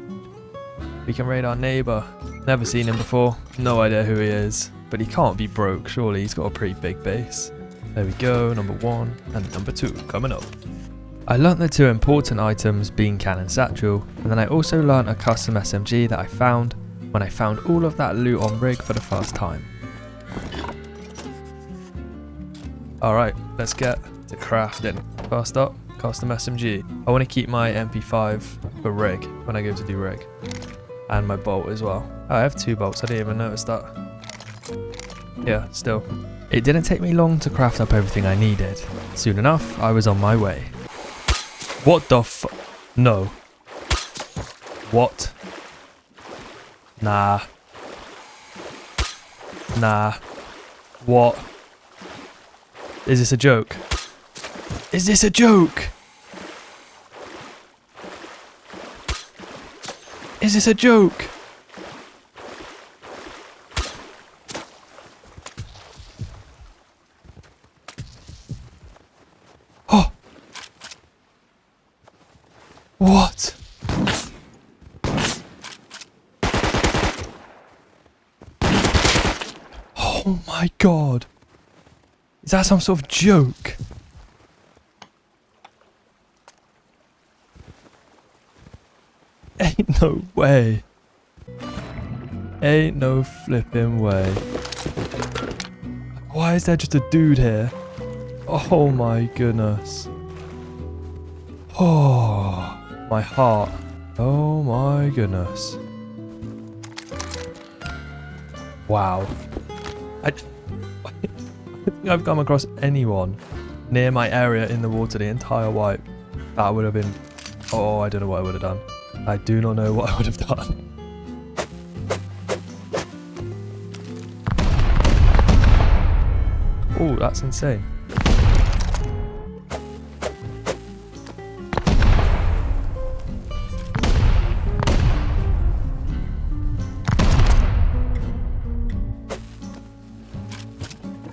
We can raid our neighbor. Never seen him before. No idea who he is. But he can't be broke, surely. He's got a pretty big base. There we go. Number 1 and number 2 coming up. I learnt the 2 important items, bean can and satchel. And then I also learnt a custom SMG that I found when I found all of that loot on rig for the first time. Alright, let's get to crafting. First up, custom SMG. I want to keep my MP5 for rig when I go to do rig. And my bolt as well. Oh, I have 2 bolts, I didn't even notice that. Yeah, still. It didn't take me long to craft up everything I needed. Soon enough, I was on my way. What the f- No. What? Nah. Nah. What? Is this a joke? Is this a joke? Is this a joke? Oh! What? Oh my god! Is that some sort of joke? Ain't no way. Ain't no flipping way. Why is there just a dude here? Oh my goodness. Oh, my heart. Oh my goodness. Wow. I don't think I've come across anyone near my area in the water the entire wipe, that would have been... Oh, I don't know what I would have done. I do not know what I would have done. Oh, that's insane.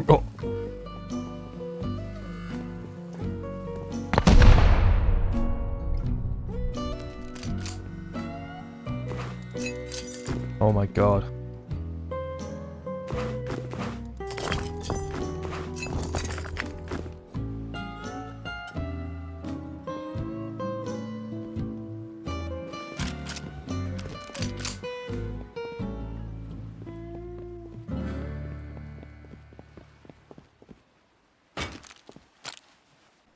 Oh. Oh my god.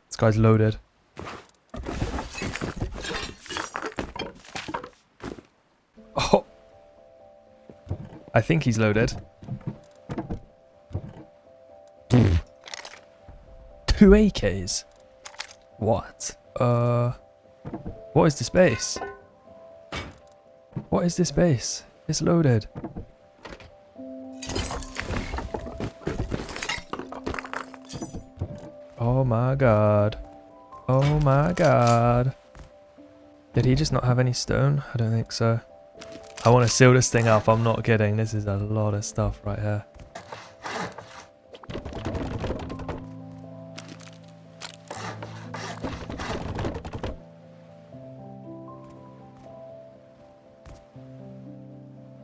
This guy's loaded. Oh. I think he's loaded. 2 AKs? What? What is this base? What is this base? It's loaded. Oh my god. Oh my god. Did he just not have any stone? I don't think so. I want to seal this thing up, I'm not kidding. This is a lot of stuff right here.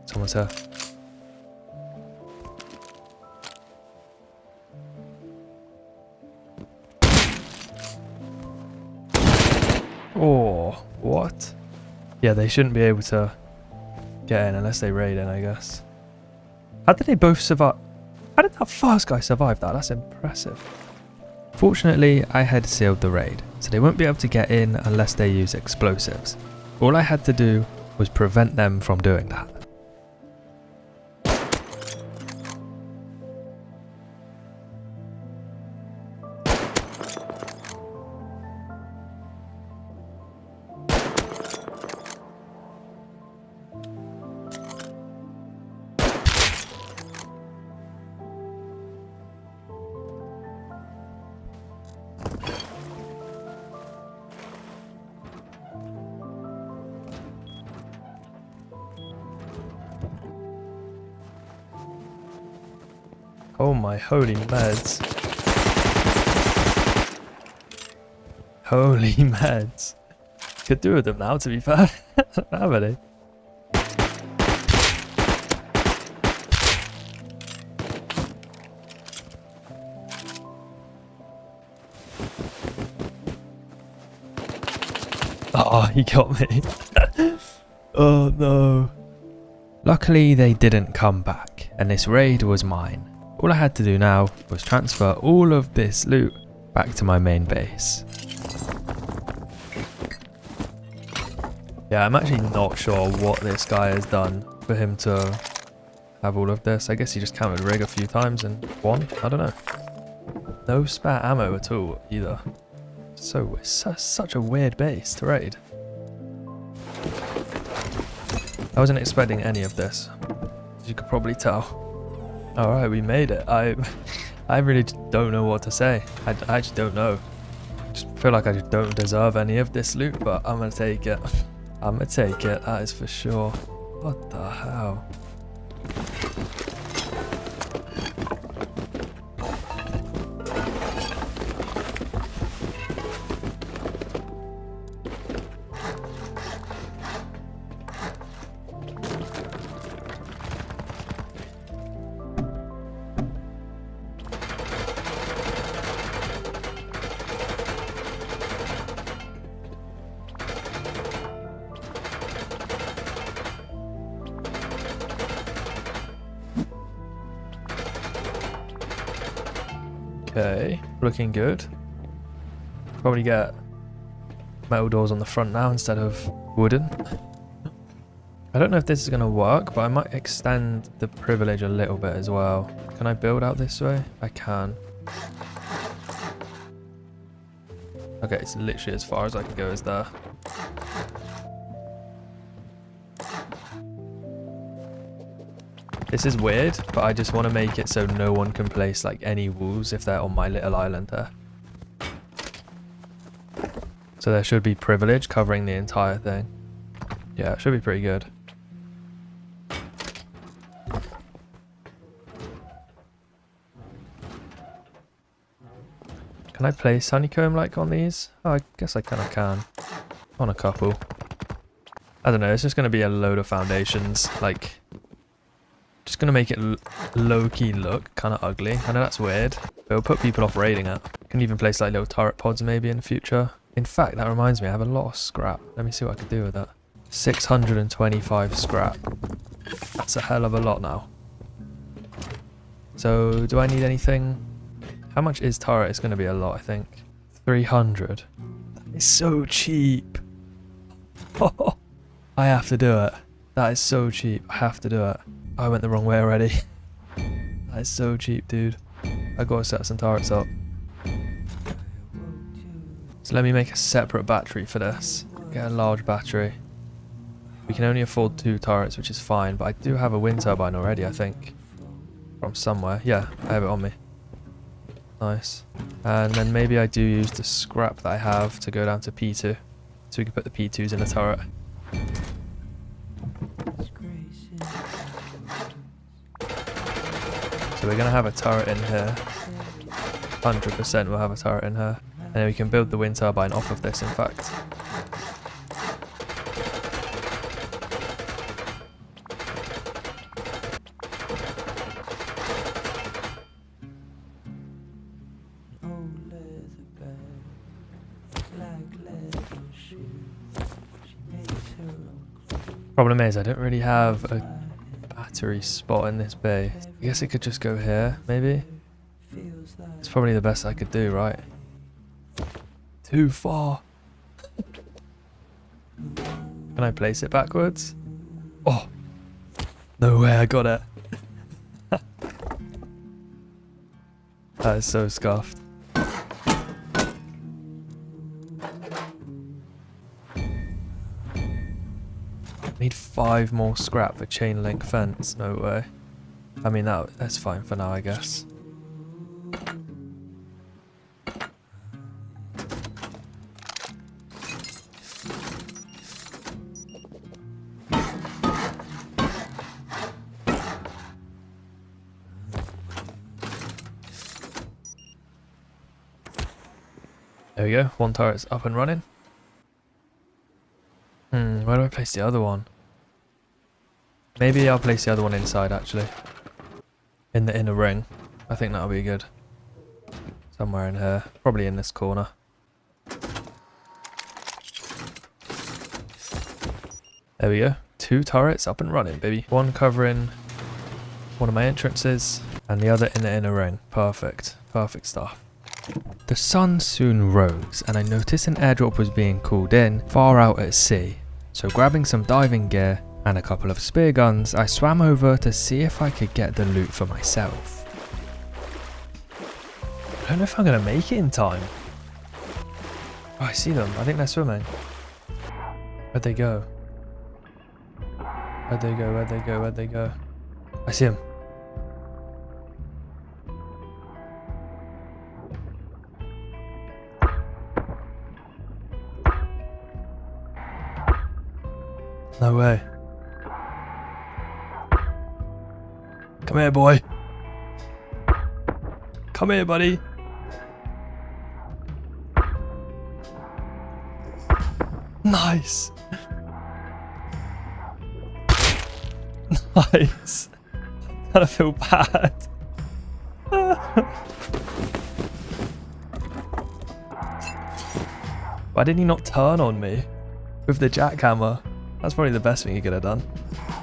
Someone's here. Oh, what? Yeah, they shouldn't be able to get in unless they raid in, I guess. How did they both survive? How did that first guy survive that? That's impressive. Fortunately, I had sealed the raid, so they won't be able to get in unless they use explosives. All I had to do was prevent them from doing that. Oh my holy meds. Holy meds. Could do with them now, to be fair. I don't have any. Oh, he got me. Oh no. Luckily, they didn't come back, and this raid was mine. All I had to do now was transfer all of this loot back to my main base. Yeah, I'm actually not sure what this guy has done for him to have all of this. I guess he just counted rig a few times and won. I don't know. No spare ammo at all either. So it's such a weird base to raid. I wasn't expecting any of this, as you could probably tell. Alright, we made it. I really don't know what to say. I just don't know. I just feel like I just don't deserve any of this loot, but I'm gonna take it. I'm gonna take it, that is for sure. What the hell? Okay, looking good. Probably get metal doors on the front now instead of wooden. I don't know if this is going to work, but I might extend the privilege a little bit as well. Can I build out this way? I can. Okay, it's literally as far as I can go is there. This is weird, but I just want to make it so no one can place like any walls if they're on my little island there. So there should be privilege covering the entire thing. Yeah, it should be pretty good. Can I place honeycomb like on these? Oh, I guess I kind of can. On a couple. I don't know, it's just going to be a load of foundations. Like, just going to make it low-key look kind of ugly. I know that's weird, but it'll put people off raiding it. Can even place like little turret pods maybe in the future. In fact, that reminds me, I have a lot of scrap. Let me see what I can do with that. 625 scrap. That's a hell of a lot now. So, do I need anything? How much is turret? It's going to be a lot, I think. 300. That is so cheap. Oh, I have to do it. That is so cheap. I have to do it. I went the wrong way already. That is so cheap, dude. I gotta set some turrets up. So let me make a separate battery for this. Get a large battery. We can only afford 2 turrets, which is fine, but I do have a wind turbine already, I think. From somewhere. Yeah, I have it on me. Nice. And then maybe I do use the scrap that I have to go down to P2. So we can put the P2s in the turret. So we're going to have a turret in here. 100% we'll have a turret in here. And then we can build the wind turbine off of this, in fact. Problem is, I don't really have a battery spot in this bay. I guess it could just go here, maybe? It's probably the best I could do, right? Too far. Can I place it backwards? Oh! No way, I got it. That is so scuffed. Need 5 more scrap for chain link fence. No way. I mean, that's fine for now, I guess. There we go. 1 turret's up and running. Where do I place the other one? Maybe I'll place the other one inside, actually. In the inner ring. I think that'll be good. Somewhere in here. Probably in this corner. There we go. 2 turrets up and running, baby. 1 covering one of my entrances, and the other in the inner ring. Perfect. Perfect stuff. The sun soon rose, and I noticed an airdrop was being called in far out at sea. So grabbing some diving gear and a couple of spear guns, I swam over to see if I could get the loot for myself. I don't know if I'm going to make it in time. Oh, I see them. I think they're swimming. Where'd they go? Where'd they go? Where'd they go? Where'd they go? I see them. No way. Come here, boy. Come here, buddy. Nice. Nice. I kind of feel bad. Why didn't he not turn on me with the jackhammer? That's probably the best thing he could have done.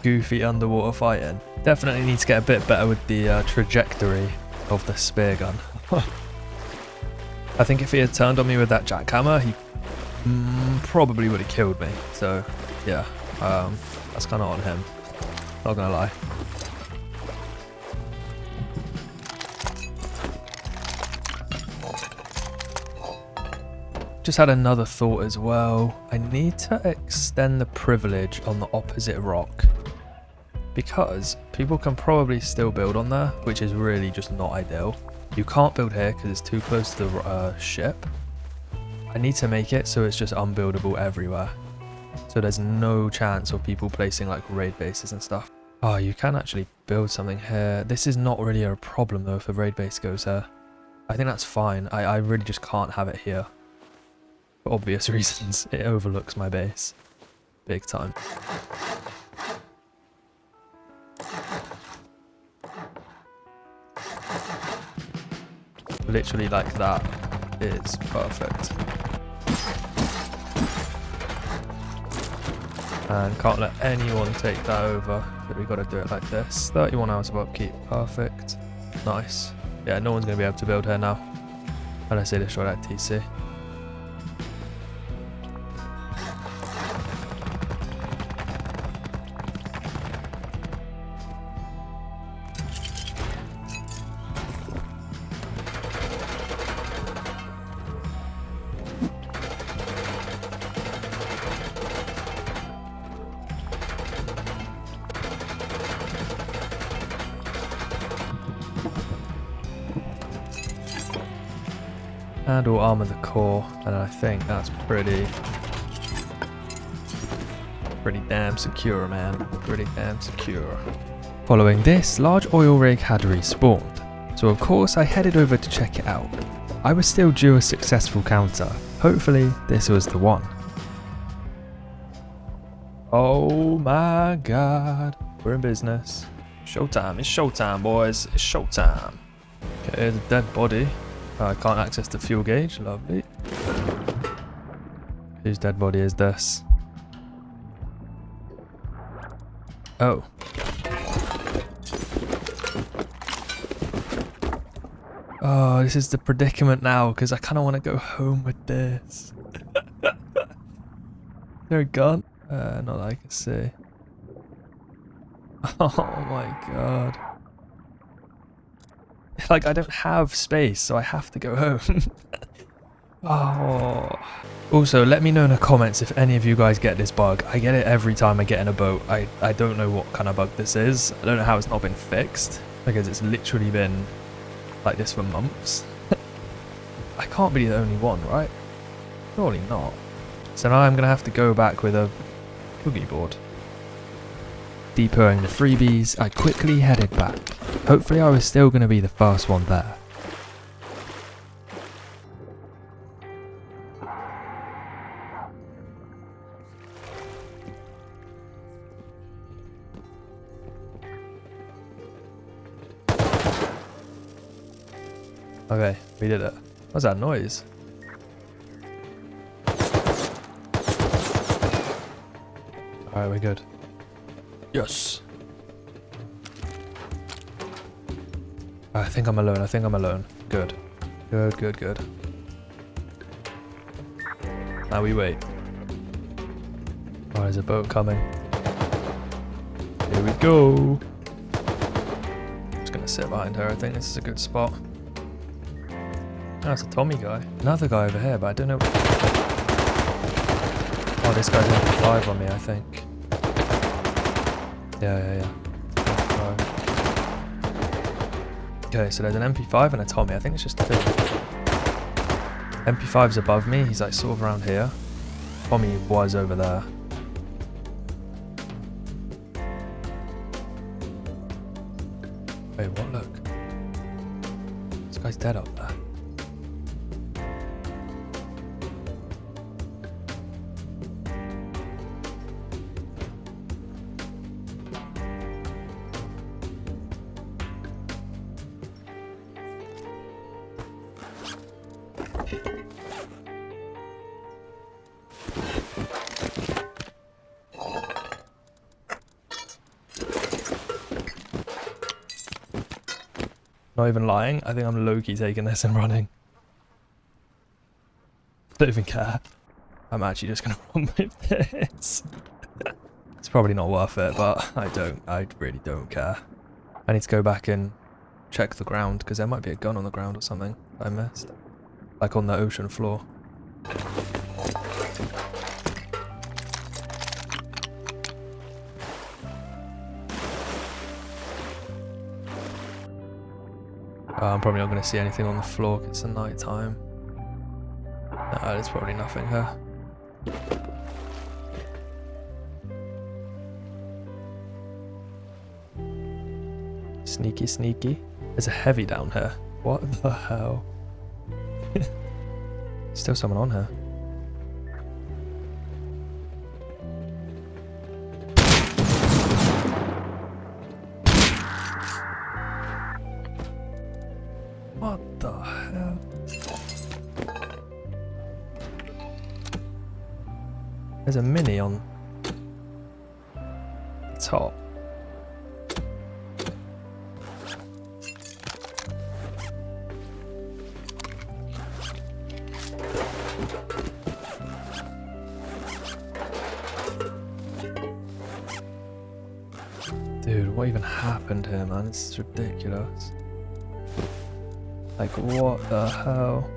Goofy underwater fighting. Definitely need to get a bit better with the trajectory of the spear gun. I think if he had turned on me with that jackhammer, he probably would have killed me. So, yeah, that's kind of on him. Not gonna lie. just had another thought as well. I need to extend the privilege on the opposite rock, because people can probably still build on there, which is really just not ideal. You can't build here because it's too close to the ship. I need to make it so it's just unbuildable everywhere. So there's no chance of people placing like raid bases and stuff. Oh, you can actually build something here. This is not really a problem though if a raid base goes here. I think that's fine. I really just can't have it here. For obvious reasons. It overlooks my base. Big time. Literally like that is perfect. And can't let anyone take that over. So we got to do it like this. 31 hours of upkeep. Perfect. Nice. Yeah, no one's going to be able to build here now. Unless they destroy that TC. And we'll armor the core, and I think that's pretty damn secure, man. Pretty damn secure. Following this, large oil rig had respawned, so of course I headed over to check it out. I was still due a successful counter. Hopefully this was the one. Oh my god, we're in business. Showtime, it's showtime, boys. It's showtime. Okay, there's a dead body. I can't access the fuel gauge. Lovely. Whose dead body is this? Oh. Oh, this is the predicament now because I kind of want to go home with this. Is there a gun? Not that I can see. Oh my god. Like, I don't have space, so I have to go home. Oh. Also, let me know in the comments if any of you guys get this bug. I get it every time I get in a boat. I don't know what kind of bug this is. I don't know how it's not been fixed, because it's literally been like this for months. I can't be the only one, right? Surely not. So now I'm going to have to go back with a boogie board. Depoting the freebies, I quickly headed back. Hopefully I was still going to be the first one there. Okay, we did it. What's that noise? Alright, we're good. Yes! I think I'm alone, I think I'm alone. Good. Good, good, good. Now we wait. Oh, there's a boat coming. Here we go! I'm just gonna sit behind her, I think this is a good spot. Oh, it's a Tommy guy. Another guy over here, but I don't know. Oh, this guy's MP5 on me, I think. Yeah. Okay, so there's an MP5 and a Tommy. I think it's just two. MP5's above me. He's like sort of around here. Tommy was over there. Wait, what? Look. This guy's dead up there. Not even lying, I think I'm low-key taking this and running. Don't even care. I'm actually just gonna run with this. It's probably not worth it, but I really don't care. I need to go back and check the ground, because there might be a gun on the ground or something I missed. Like on the ocean floor. I'm probably not going to see anything on the floor 'cause it's the night time. No, there's probably nothing here. Sneaky, sneaky. There's a heavy down here. What the hell? Still someone on here. What the hell? There's a mini on the top. Dude, what even happened here, man? This is ridiculous. Like, what the hell?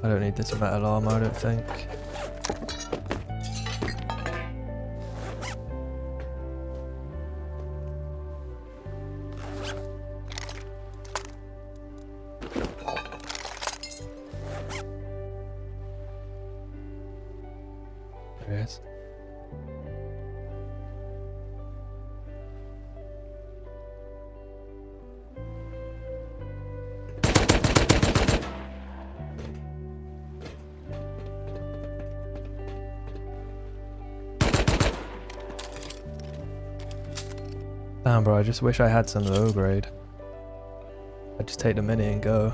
I don't need this metal armor, I don't think. There it is. Damn, bro, I just wish I had some low grade. I'd just take the mini and go.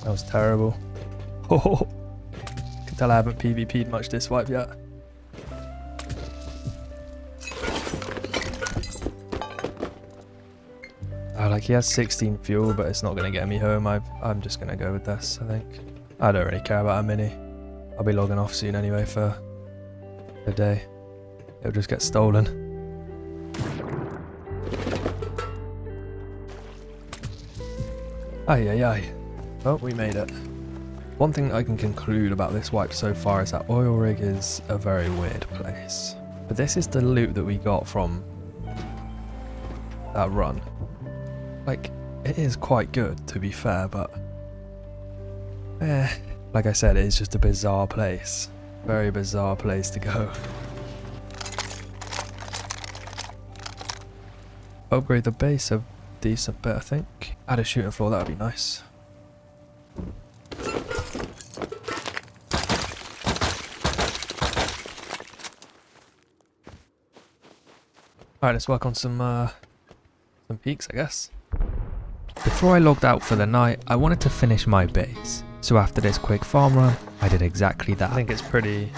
That was terrible. Oh, can tell I haven't PvP'd much this wipe yet. Like, he has 16 fuel, but it's not going to get me home. I'm just going to go with this, I think. I don't really care about a mini. I'll be logging off soon anyway for the day. It'll just get stolen. Ay, ay, ay. Oh, we made it. One thing I can conclude about this wipe so far is that oil rig is a very weird place. But this is the loot that we got from that run. Like, it is quite good, to be fair, but like I said, it is just a bizarre place. Very bizarre place to go. Upgrade the base a decent bit, I think. Add a shooting floor, that would be nice. Alright, let's work on some peaks, I guess. Before I logged out for the night, I wanted to finish my base. So after this quick farm run, I did exactly that. I think it's pretty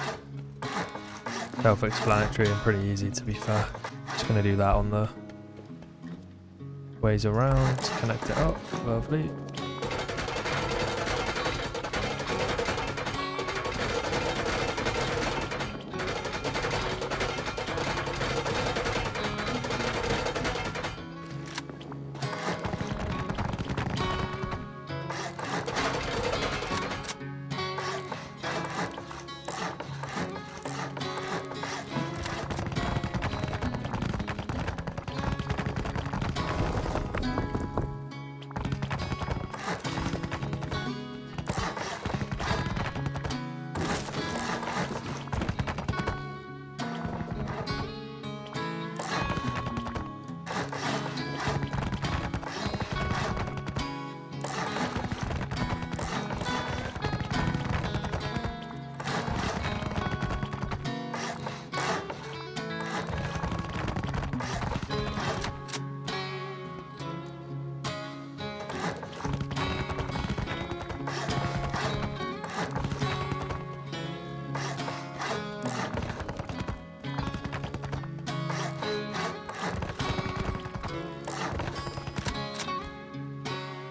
self-explanatory and pretty easy, to be fair. Just going to do that on the ways around, connect it up, lovely.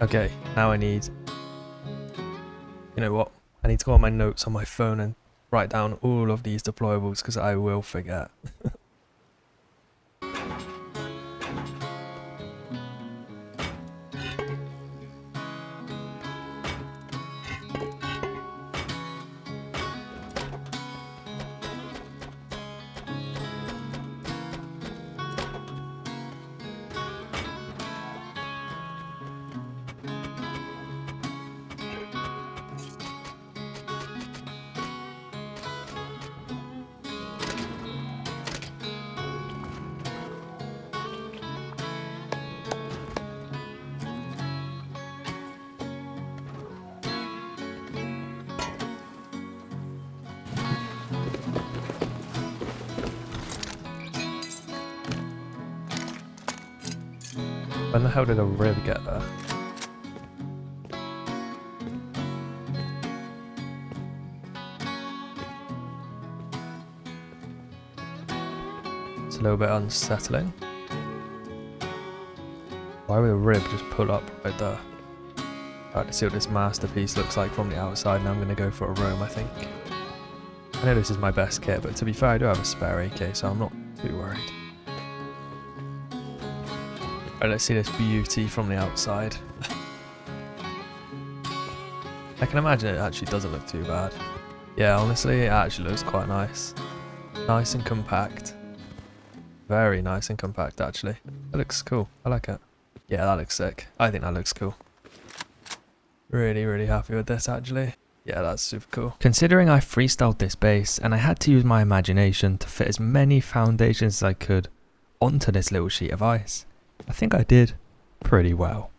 Okay, now I need, you know what, I need to go on my notes on my phone and write down all of these deployables because I will forget. When the hell did a rib get there? It's a little bit unsettling. Why would a rib just pull up right there? Alright, let's see what this masterpiece looks like from the outside. Now I'm going to go for a roam, I think. I know this is my best kit, but to be fair, I do have a spare AK, so I'm not too worried. Alright, let's see this beauty from the outside. I can imagine it actually doesn't look too bad. Yeah, honestly, it actually looks quite nice. Nice and compact. Very nice and compact, actually. That looks cool. I like it. Yeah, that looks sick. I think that looks cool. Really, really happy with this, actually. Yeah, that's super cool. Considering I freestyled this base, and I had to use my imagination to fit as many foundations as I could onto this little sheet of ice, I think I did pretty well.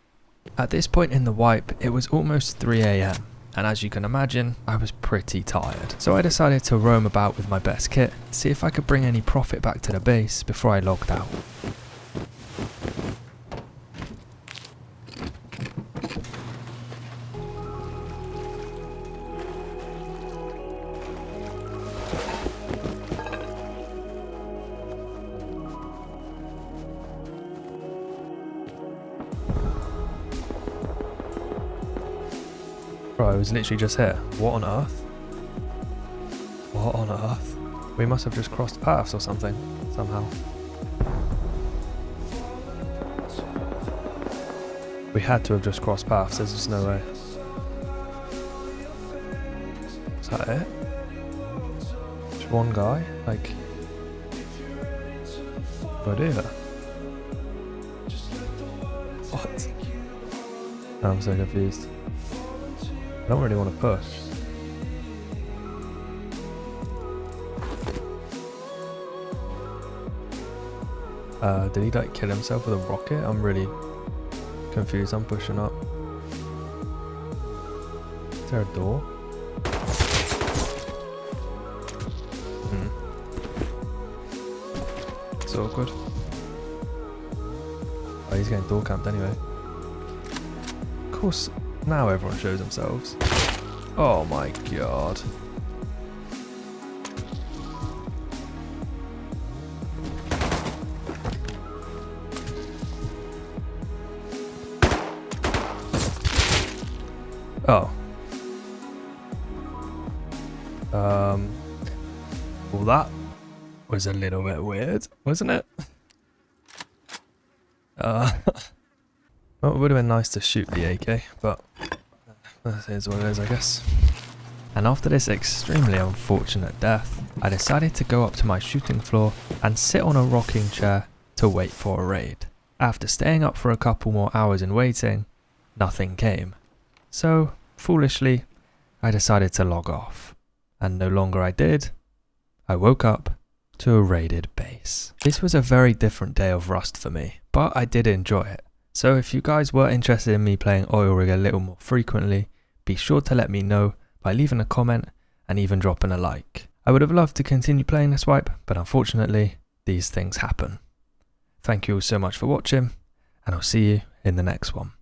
At this point in the wipe, it was almost 3 AM, and as you can imagine, I was pretty tired. So I decided to roam about with my best kit, see if I could bring any profit back to the base before I logged out. Bro, I was literally just here. What on earth? What on earth? We must have just crossed paths or something, somehow. We had to have just crossed paths, there's just no way. Is that it? Just one guy? Like... what do you do? What? I'm so confused. I don't really want to push. Did he like kill himself with a rocket? I'm really confused. I'm pushing up. Is there a door? It's awkward. Oh, he's getting door camped anyway. Of course. Now everyone shows themselves. Oh my god. Oh. Well, that was a little bit weird, wasn't it? Well, it would have been nice to shoot the AK, but that is what it is, I guess. And after this extremely unfortunate death, I decided to go up to my shooting floor and sit on a rocking chair to wait for a raid. After staying up for a couple more hours and waiting, nothing came. So, foolishly, I decided to log off. And no longer I did, I woke up to a raided base. This was a very different day of Rust for me, but I did enjoy it. So if you guys were interested in me playing Oil Rig a little more frequently, be sure to let me know by leaving a comment and even dropping a like. I would have loved to continue playing this wipe, but unfortunately, these things happen. Thank you all so much for watching, and I'll see you in the next one.